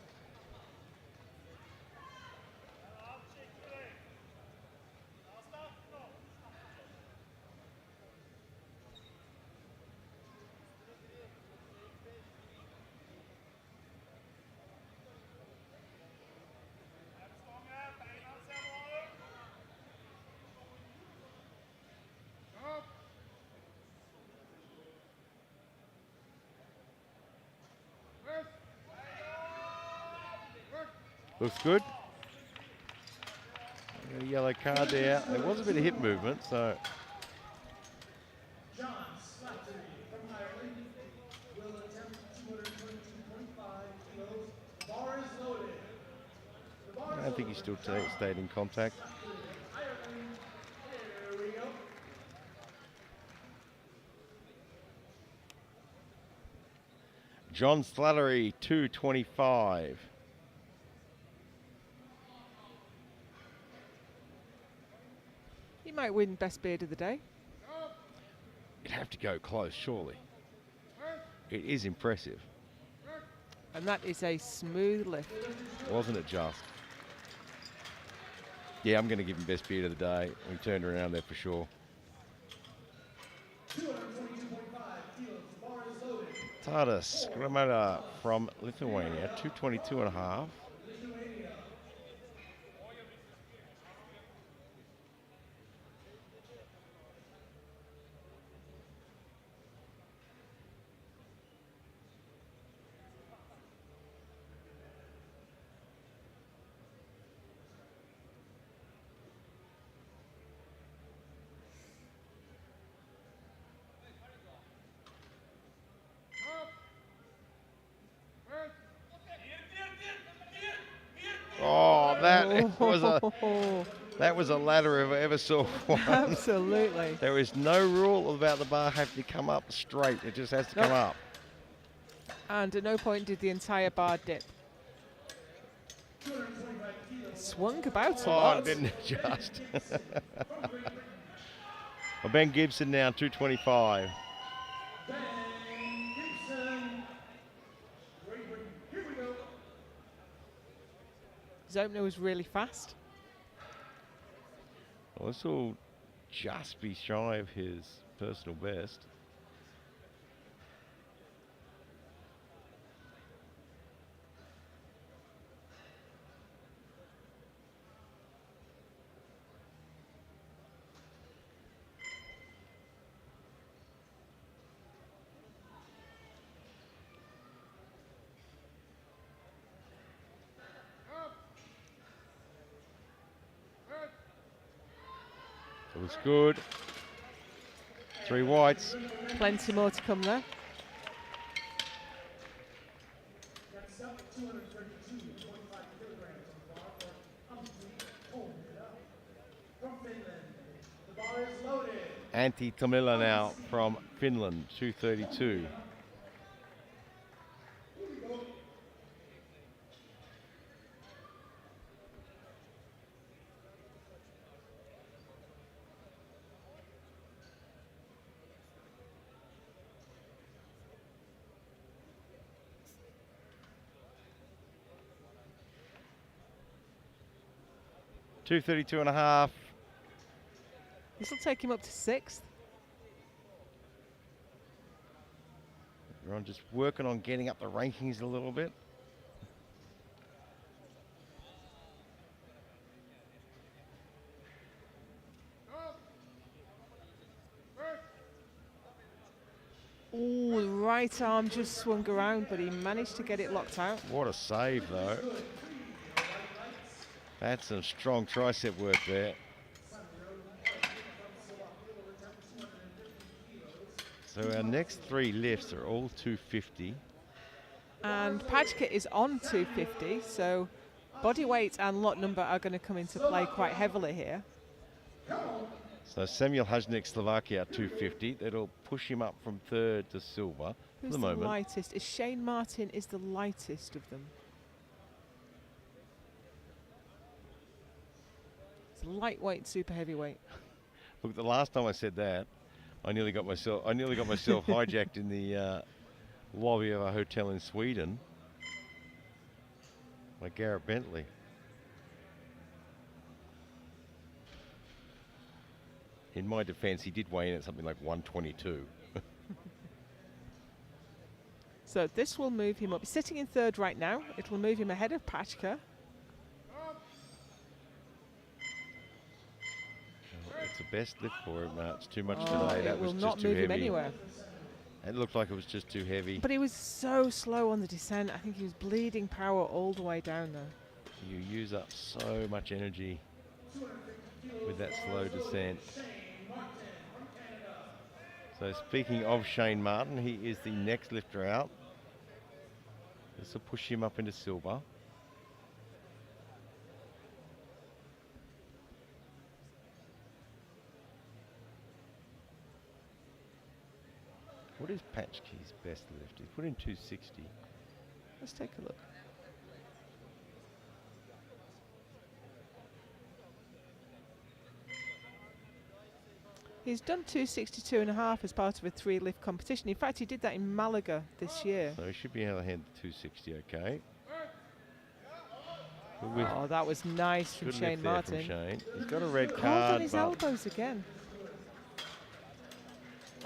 Looks good. A yellow card there. There was a bit of hip movement, so John Slattery from Ireland will attempt 222.5 kilos. Bar is loaded. The bar I is don't think he still stayed in contact. Ireland. There we go. John Slattery, 225. He might win best beard of the day. It'd have to go close, surely. It is impressive, And that is a smooth lift. wasn't it just? Yeah, I'm going to give him best beard of the day. We turned around there for sure. 222.5 kilos. The bar is loaded. Tadas Gramada from Lithuania, 222.5. Oh, that was a ladder if I ever saw one. Absolutely. There is no rule about the bar having to come up straight. It just has to come up. And at no point did the entire bar dip. Swung about a Oh, lot. didn't it just? Well, Ben Gibson now 225. Ben Gibson. Great Britain. Here we go. His opener was really fast. Well, this will just be shy of his personal best. It was good. 3 whites. Plenty more to come there. Next up, 232, 25 kilograms on the bar for Antti Tomila from Finland. The bar is loaded. Antti Tomila now from Finland, 232. $232 and a half. This will take him up to 6th. Everyone just working on getting up the rankings a little bit. Ooh, the right arm just swung around, but he managed to get it locked out. What a save, though. That's some strong tricep work there. So our next 3 lifts are all 250. And Pajka is on 250, so body weight and lot number are going to come into play quite heavily here. So Samuel Hajnik, Slovakia, 250. That'll push him up from 3rd to silver Who's for the the moment. lightest? Is Shane Martin is the lightest of them. It's lightweight, super heavyweight. Look, the last time I said that, I nearly got myself hijacked in the lobby of a hotel in Sweden by Garrett Bentley. In my defence, he did weigh in at something like 122. So this will move him up. He's sitting in 3rd right now. It will move him ahead of Pajka. It's the best lift for him. It's too much Oh, today. That it was will just not too move him heavy. anywhere. It looked like it was just too heavy. But he was so slow on the descent. I think he was bleeding power all the way down there. You use up so much energy with that slow descent. So speaking of Shane Martin, he is the next lifter out. This will push him up into silver. What is Patchkey's best lift? He's put in 260. Let's take a look. He's done 262.5 as part of a 3-lift competition. In fact, he did that in Malaga this year. So he should be able to hand the 260 okay. Oh, that was nice from Good Shane lift there Martin. from Shane. He's got a red Hold card, on his but elbows again.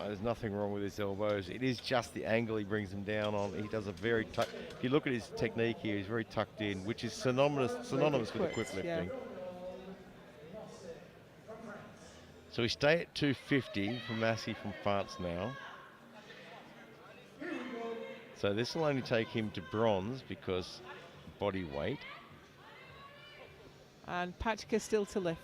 there's nothing wrong with his elbows. It is just the angle he brings them down on. He does a very if you look at his technique here, he's very tucked in, which is synonymous with the quick lifting. Yeah. So we stay at 250 from Massey from France now. So this will only take him to bronze because body weight. And Pajka still to lift.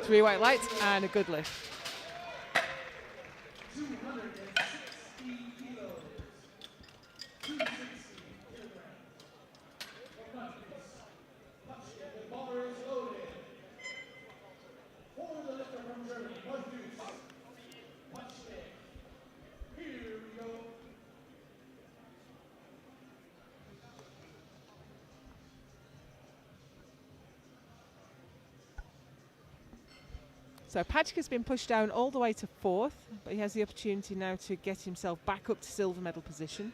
Three white lights and a good lift. 260 kilos. 260 kilograms. So Pachka's been pushed down all the way to 4th, but he has the opportunity now to get himself back up to silver medal position.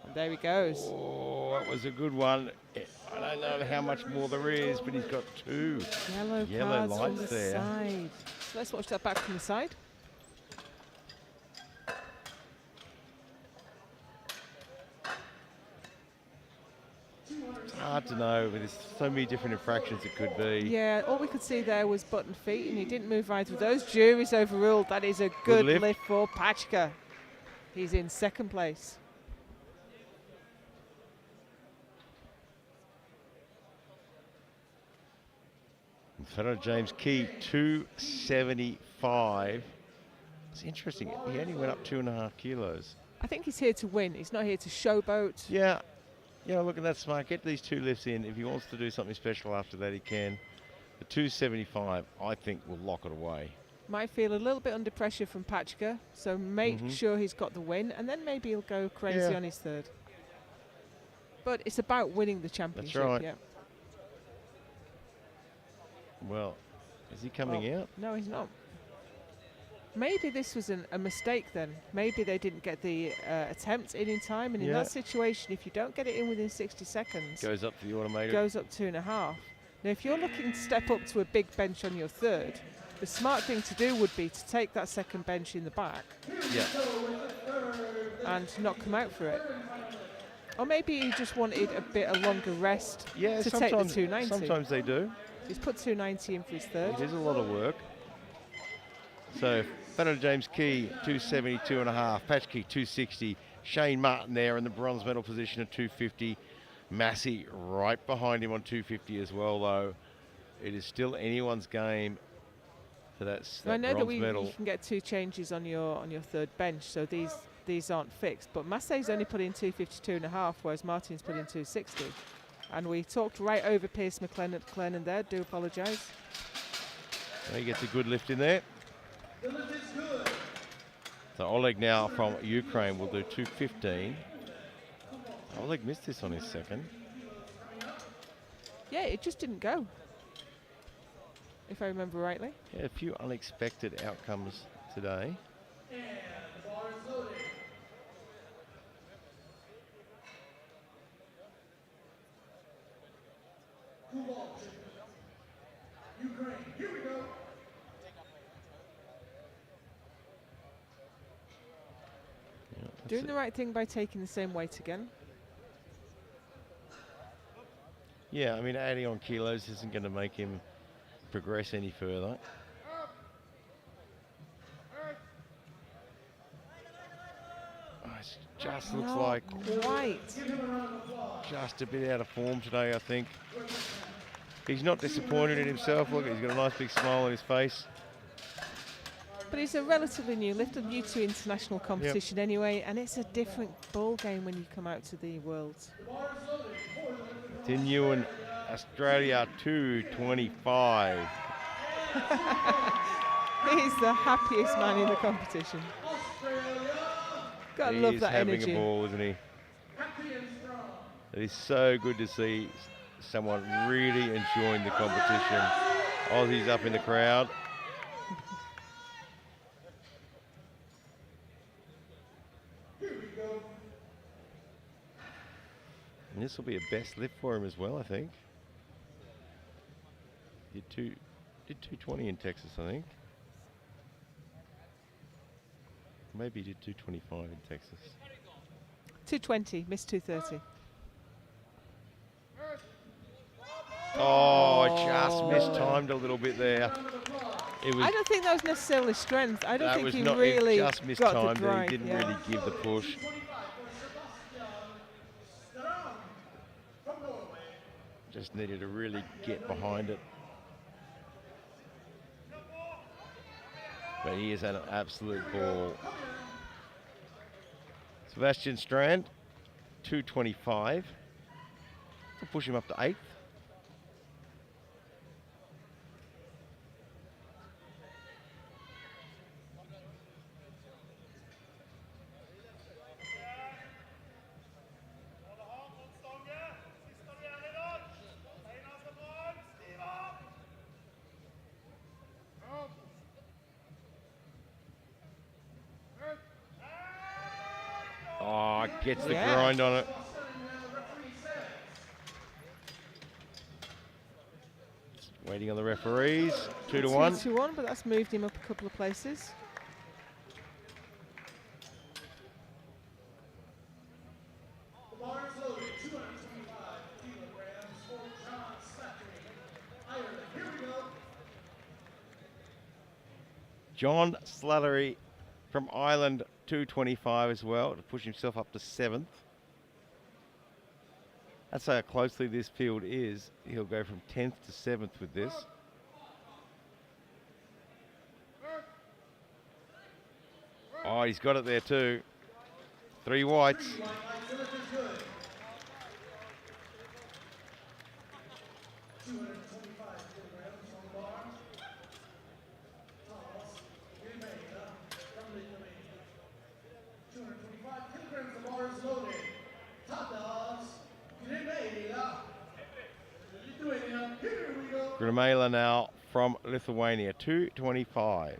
And there he goes. Oh, that was a good one. I don't know how much more there is, but he's got 2 Yellow cards from the there. side. So let's watch that back from the side. It's hard to know, but there's so many different infractions it could be. Yeah, all we could see there was button feet, and he didn't move either of those. Jury's overruled. That is a good lift for Pachka. He's in 2nd place. Fellow James Key, 275. It's interesting. He only went up 2.5 kilos. I think he's here to win. He's not here to showboat. Yeah. Yeah, look at that smart. Get these 2 lifts in. If he wants to do something special after that, he can. The 275, I think, will lock it away. Might feel a little bit under pressure from Pachka, so make sure he's got the win, and then maybe he'll go crazy on his 3rd. But it's about winning the championship. That's right. Yeah. Well, is he coming out? No, he's not. Maybe this was a mistake then. Maybe they didn't get the attempt in time, and in that situation, if you don't get it in within 60 seconds, Goes up to the automated. goes up 2.5. Now, if you're looking to step up to a big bench on your 3rd, the smart thing to do would be to take that 2nd bench in the back Yeah. and not come out for it. Or maybe he just wanted a longer rest Yeah, to take the sometimes 290. Sometimes they do. He's put 290 in for his 3rd. It is a lot of work. So, Fernando James Key, 272.5. Patch Key, 260. Shane Martin there in the bronze medal position at 250. Massey right behind him on 250 as well, though. It is still anyone's game for that I know that bronze you medal. can get 2 changes on your 3rd bench, so these aren't fixed. But Massey's only put in 252.5, whereas Martin's put in 260. And we talked right over Pierce McLennan there. Do apologise. He gets a good lift in there. So Oleg now from Ukraine will do 215. Oleg missed this on his 2nd. Yeah, it just didn't go, if I remember rightly. Yeah, a few unexpected outcomes today. Ukraine, here we go. Yeah, Doing the right thing by taking the same weight again. Yeah, I mean, adding on kilos isn't going to make him progress any further. Oh, it just looks like Quite. just a bit out of form today, I think. He's not disappointed in himself. Look, he's got a nice big smile on his face. But he's a relatively new lifter, new to international competition anyway, and it's a different ball game when you come out to the Worlds. Continuing Australia 225. He's the happiest man in the competition. Gotta love that having energy. a ball, isn't he? It is so good to see someone really enjoying the competition. Aussies up in the crowd. And this will be a best lift for him as well, I think. Did 220 in Texas, I think. Maybe he did 225 in Texas. 220, missed 230. Oh, just mistimed a little bit there. It was. I don't think that was necessarily strength. I don't that think was he not, really it just got the mistimed. drive. He didn't really give the push. Just needed to really get behind it. But he is an absolute ball. Sebastian Strand, 225. We'll push him up to 8th. Gets the Yeah. grind on it. Waiting on the referees. 2-1. 2-1, but that's moved him up a couple of places. The bar is loaded, 225 kilograms for John Slattery, Ireland. Here we go. John Slattery from Ireland, 225 as well, to push himself up to 7th. That's how closely this field is. He'll go from 10th to 7th with this. Oh, he's got it there too. 3 whites. Grimela now from Lithuania, 225.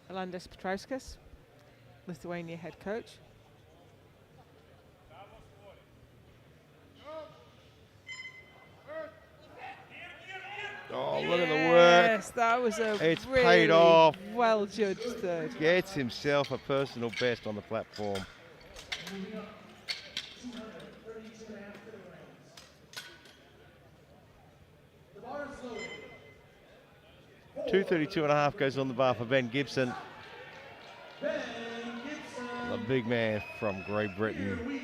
Alandas Petrauskas, Lithuania head coach. Oh, look at the work. Yes, that was a It's really paid off. well judged third. Gets himself a personal best on the platform. 232.5 goes on the bar for Ben Gibson. The big man from Great Britain.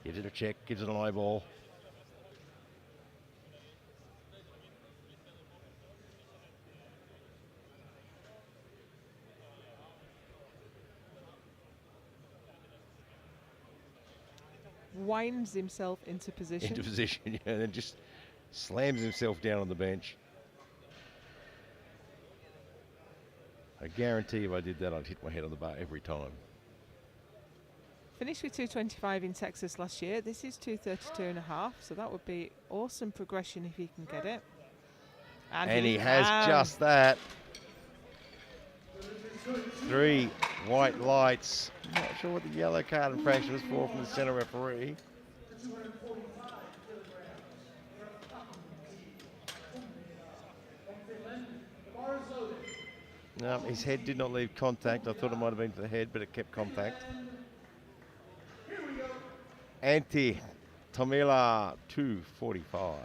Gives it a check, gives it an eyeball. Winds himself into position. Into position, yeah, and then just slams himself down on the bench. I guarantee if I did that, I'd hit my head on the bar every time. Finished with 225 in Texas last year. This is 232.5, so that would be awesome progression if he can get it. And he has just that. 3 white lights. Not sure what the yellow card infraction was for from the center referee. No, his head did not leave contact. I thought it might have been for the head, but it kept contact. Antti Tomila, 245.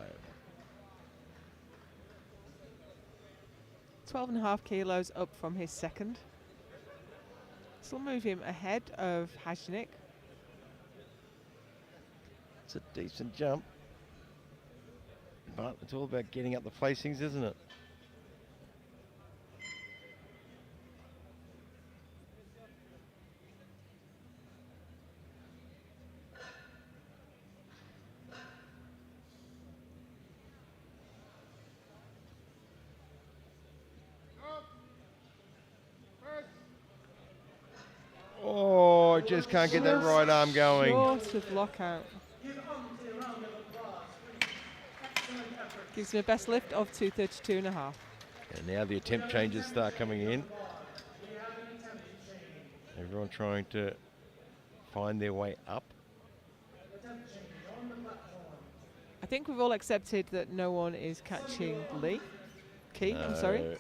12.5 kilos up from his second. This will move him ahead of Hajnik. It's a decent jump. But it's all about getting up the placings, isn't it? Oh, just can't get that right arm going. Short of lockout. Gives him a best lift of 232.5. And now the attempt changes start coming in. Everyone trying to find their way up. I think we've all accepted that no one is catching Lee. Key, I'm sorry.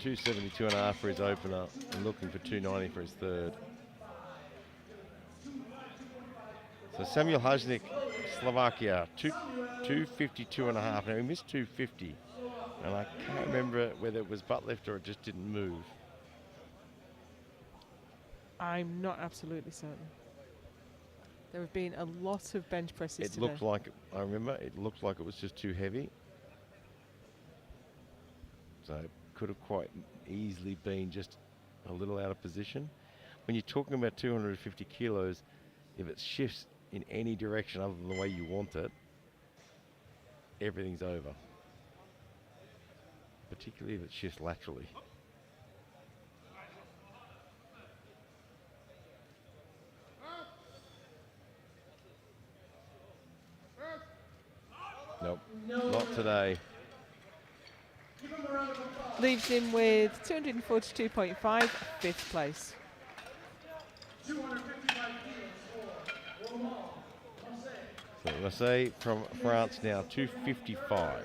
272.5 for his opener and looking for 290 for his third. So Samuel Hajnik, Slovakia, 252.5. Now he missed 250, and I can't remember whether it was butt lift or it just didn't move. I'm not absolutely certain. There have been a lot of bench presses It today. looked like, I remember, it looked like it was just too heavy. So it could have quite easily been just a little out of position. When you're talking about 250 kilos, if it shifts in any direction other than the way you want it, everything's over. Particularly if it shifts laterally. today. Leaves him with 242.5, fifth place. 255 kilos for Romain Marseille. So Marseille from France now, 255.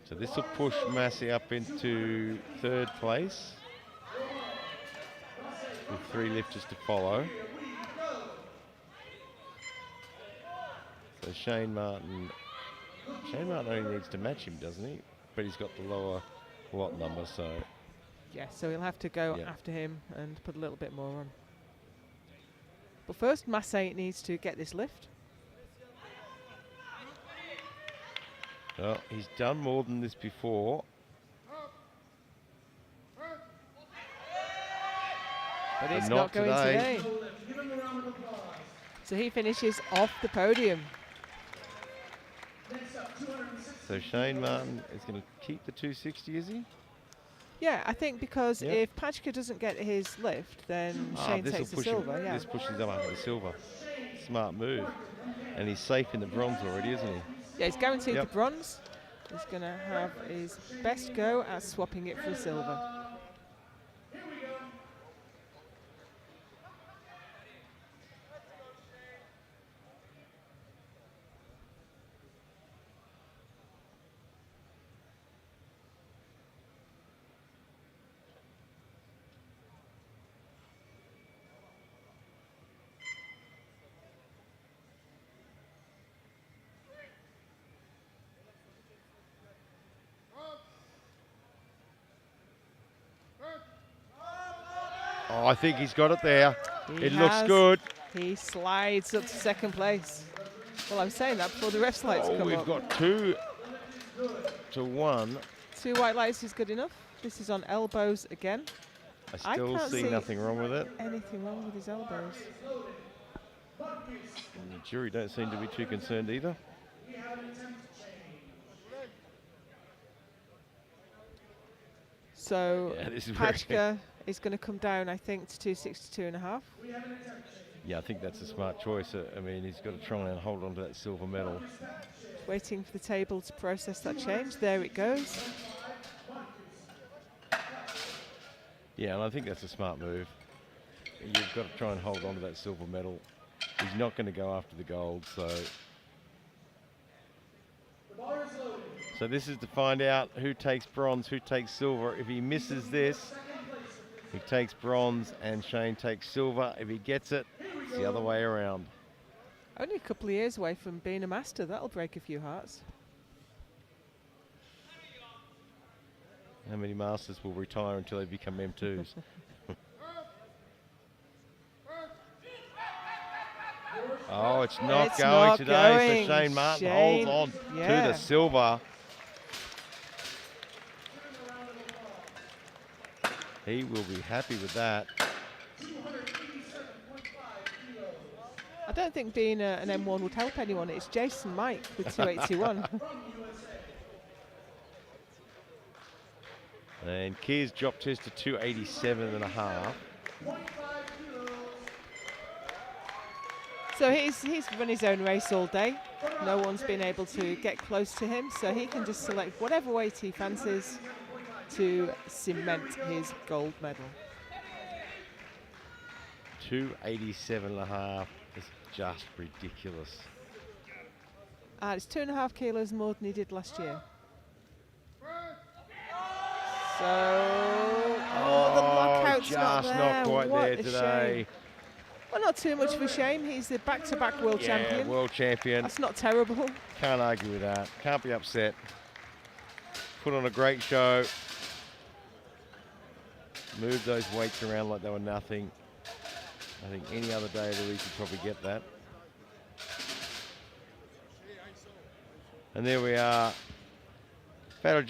So this will push Massey up into third place with 3 lifters to follow. So Shane Martin only needs to match him, doesn't he? But he's got the lower lot number, so Yeah, so he'll have to go Yeah. after him and put a little bit more on. But first, Massey needs to get this lift. well, he's done more than this before. But it's not not going today. today. So he finishes off the podium. So Shane Martin is going to keep the 260, is he? Yeah, I think because Yep. if Pachka doesn't get his lift, then Shane This'll takes the push silver. him. Yeah. This pushes him up to the silver. Smart move. And he's safe in the bronze already, isn't he? Yeah, he's guaranteed Yep. the bronze. He's going to have his best go at swapping it for a silver. Oh, I think he's got it there. He It looks has. good. He slides up to second place. Well, I'm saying that before the ref's lights Oh, come we've up. got 2 to 1. 2 white lights is good enough. This is on elbows again. I still can't see see nothing wrong with it. Anything wrong with his elbows? And the jury don't seem to be too concerned either. So Yeah, this is very- Pachka is going to come down, I think, to 262.5. Yeah, I think that's a smart choice. I mean, he's got to try and hold on to that silver medal. Waiting for the table to process that change. There it goes. Yeah, and I think that's a smart move. You've got to try and hold on to that silver medal. He's not going to go after the gold, so. So this is to find out who takes bronze, who takes silver. If he misses this, he takes bronze and Shane takes silver. If he gets it, it's the other way around. Only a couple of years away from being a master. That'll break a few hearts. How many masters will retire until they become M2s? Oh, it's not It's going not today. going. So Shane Martin Shane, holds on to yeah. the silver. He will be happy with that. I don't think being an M1 would help anyone. It's Jason Mike with 281. And Keir's dropped his to 287.5. So he's run his own race all day. No one's been able to get close to him, so he can just select whatever weight he fancies to cement his gold medal. 287.5 is just ridiculous. It's 2.5 kilos more than he did last year. So, the lockout's just not there. not quite What there a today. shame. Well, not too much of a shame. He's the back-to-back world champion. World champion. That's not terrible. Can't argue with that. Can't be upset. Put on a great show. Moved those weights around like they were nothing. I think any other day of the week you'd probably get that. And there we are. Battle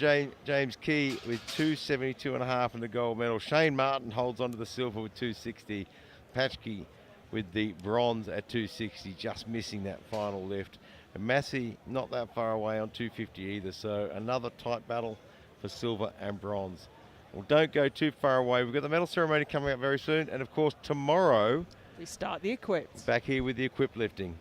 James Key with 272.5 in the gold medal. Shane Martin holds on to the silver with 260. Pachki with the bronze at 260, just missing that final lift. And Massey not that far away on 250 either, so another tight battle for silver and bronze. Well, don't go too far away. We've got the medal ceremony coming up very soon, and of course tomorrow We start the equipped. back here with the equipped lifting.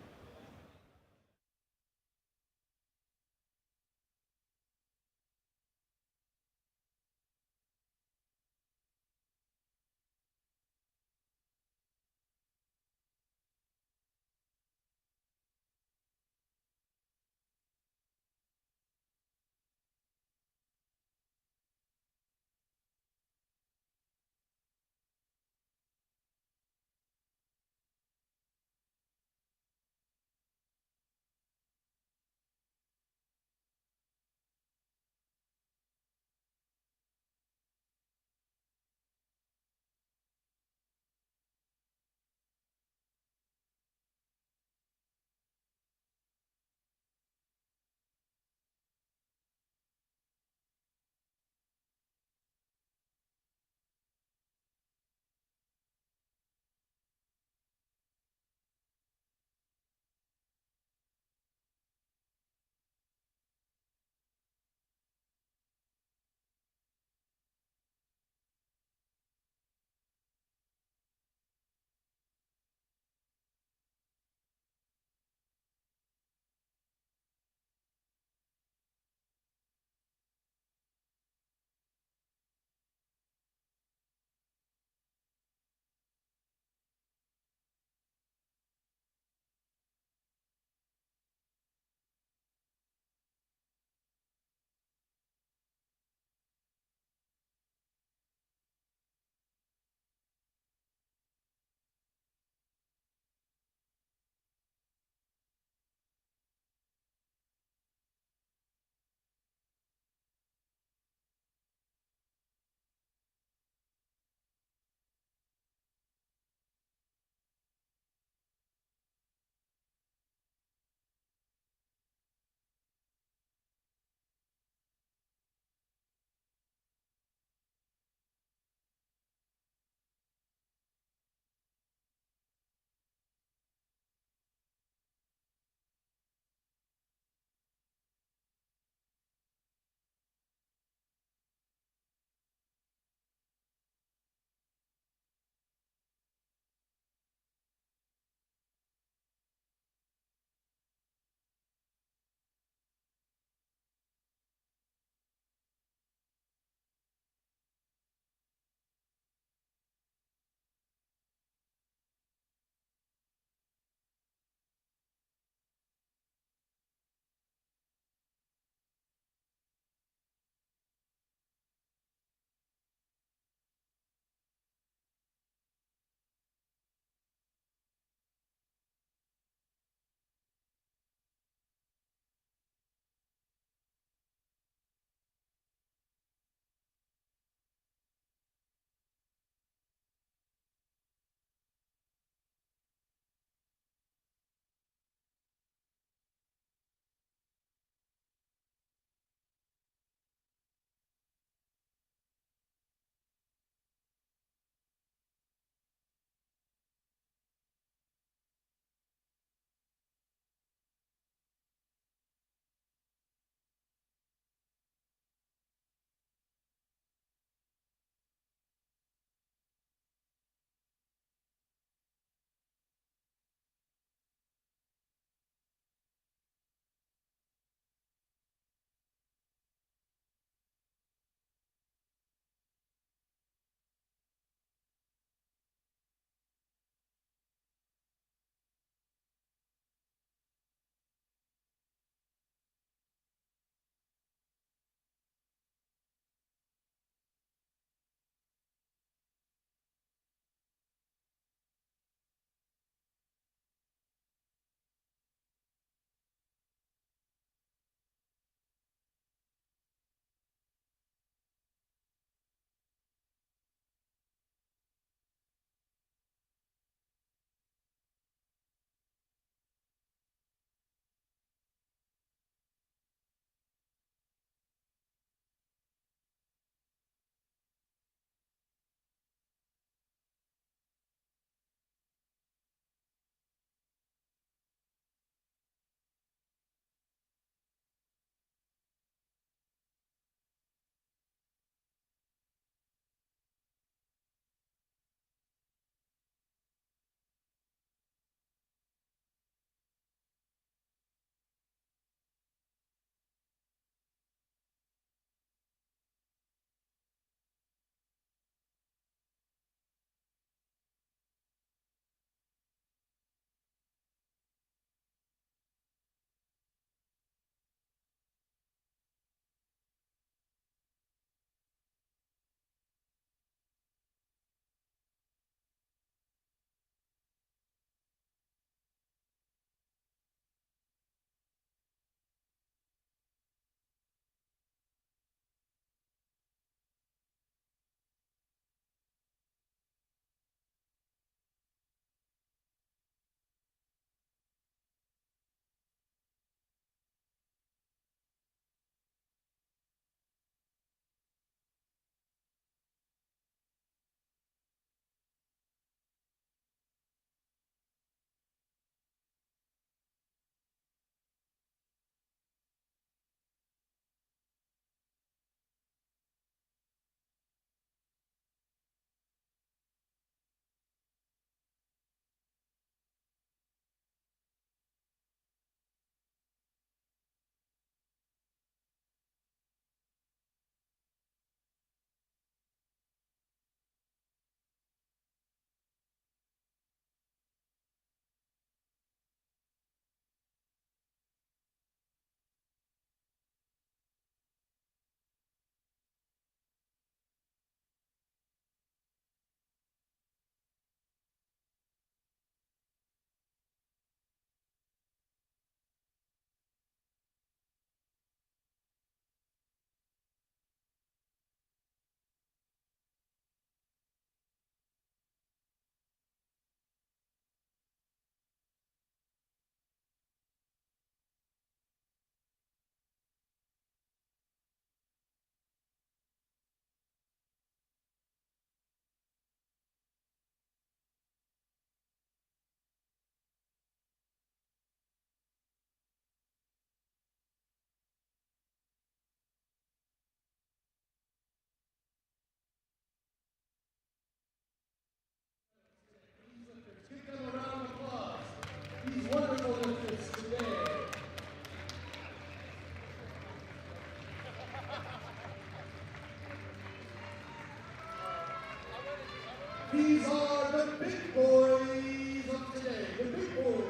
These are the big boys of today, the big boys.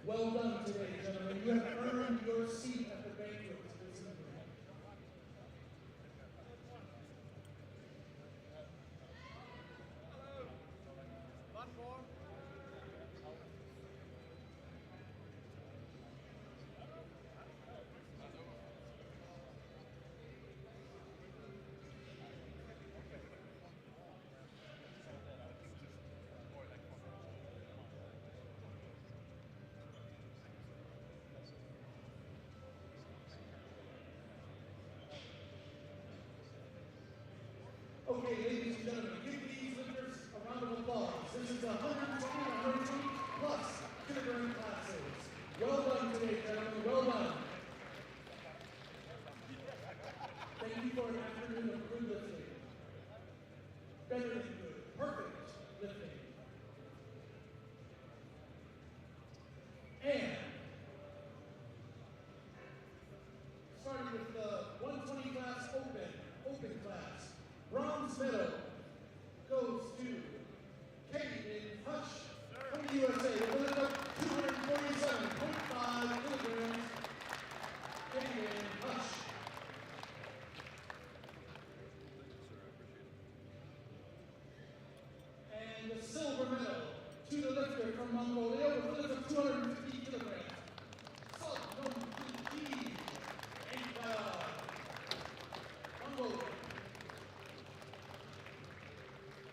Well done today, gentlemen. You have earned your seat at the banquet this evening. Okay, ladies and gentlemen, give these lifters a round of applause. This is the 120 and 120 plus kilogram classes. Well done today, gentlemen. Well done. Thank you for an afternoon of good lifting. Better than good. Perfect lifting. And starting with the 120 class open class. Bronze medal goes to Katie Hush from the USA with a lift of 247.5 kilograms. Katie Hush. And the silver medal to the lifter from Mongolia with a lift of 250 kilograms. Mongolia.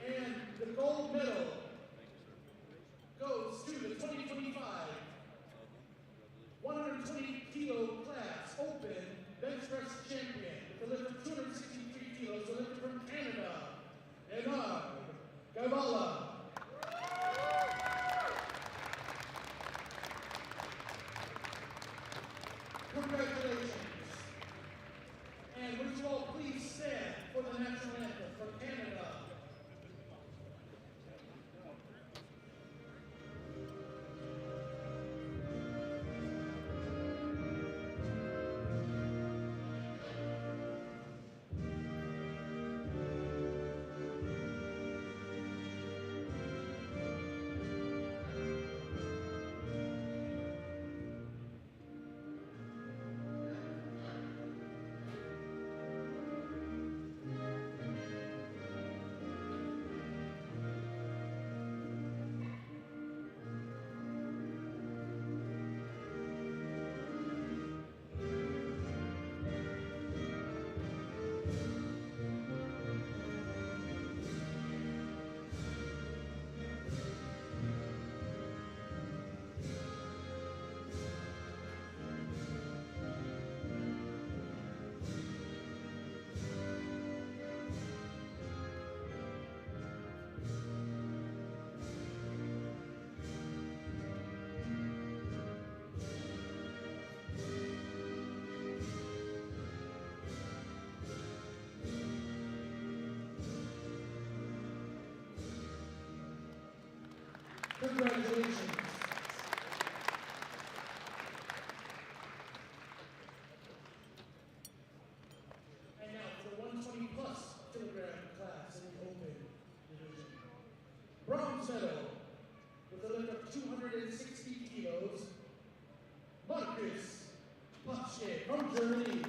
And the gold medal goes to the 2025 120 kilo class open bench press champion with a lift of 263 kilos, a lifter from Canada, Bernard Gavala. Congratulations. And would you all please stand for the national anthem from Canada? Congratulations. And now for the 120 plus kilogram class in the open division. Bronze medal with a lift of 260 kilos, Marcus Germany.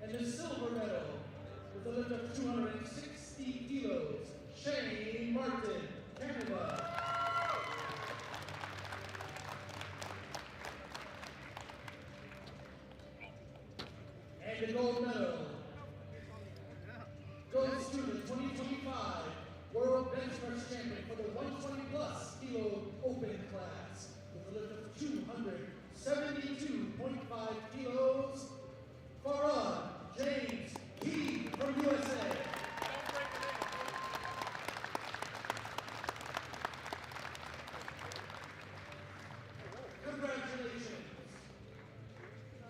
And the silver medal with a lift of 260 kilos, Shane Martin, Canada. And the gold medal goes to the 2025 World Bench Press Champion for the 120 plus kilo open class with a lift of 272.5 kilos, Farah James Key from USA. Congratulations.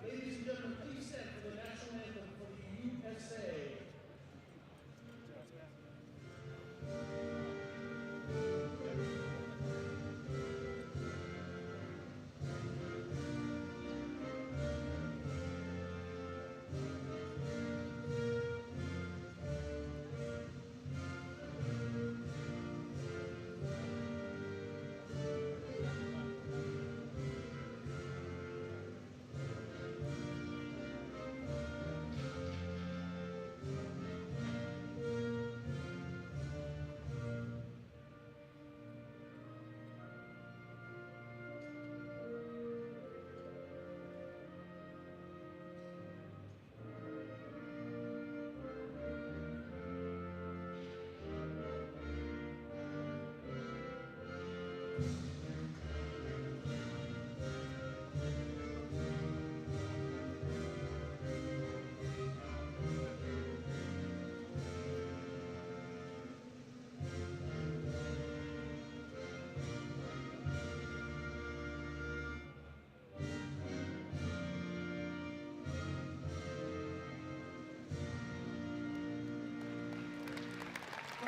Ladies and gentlemen, please stand for the national anthem for the USA.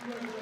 Congratulations.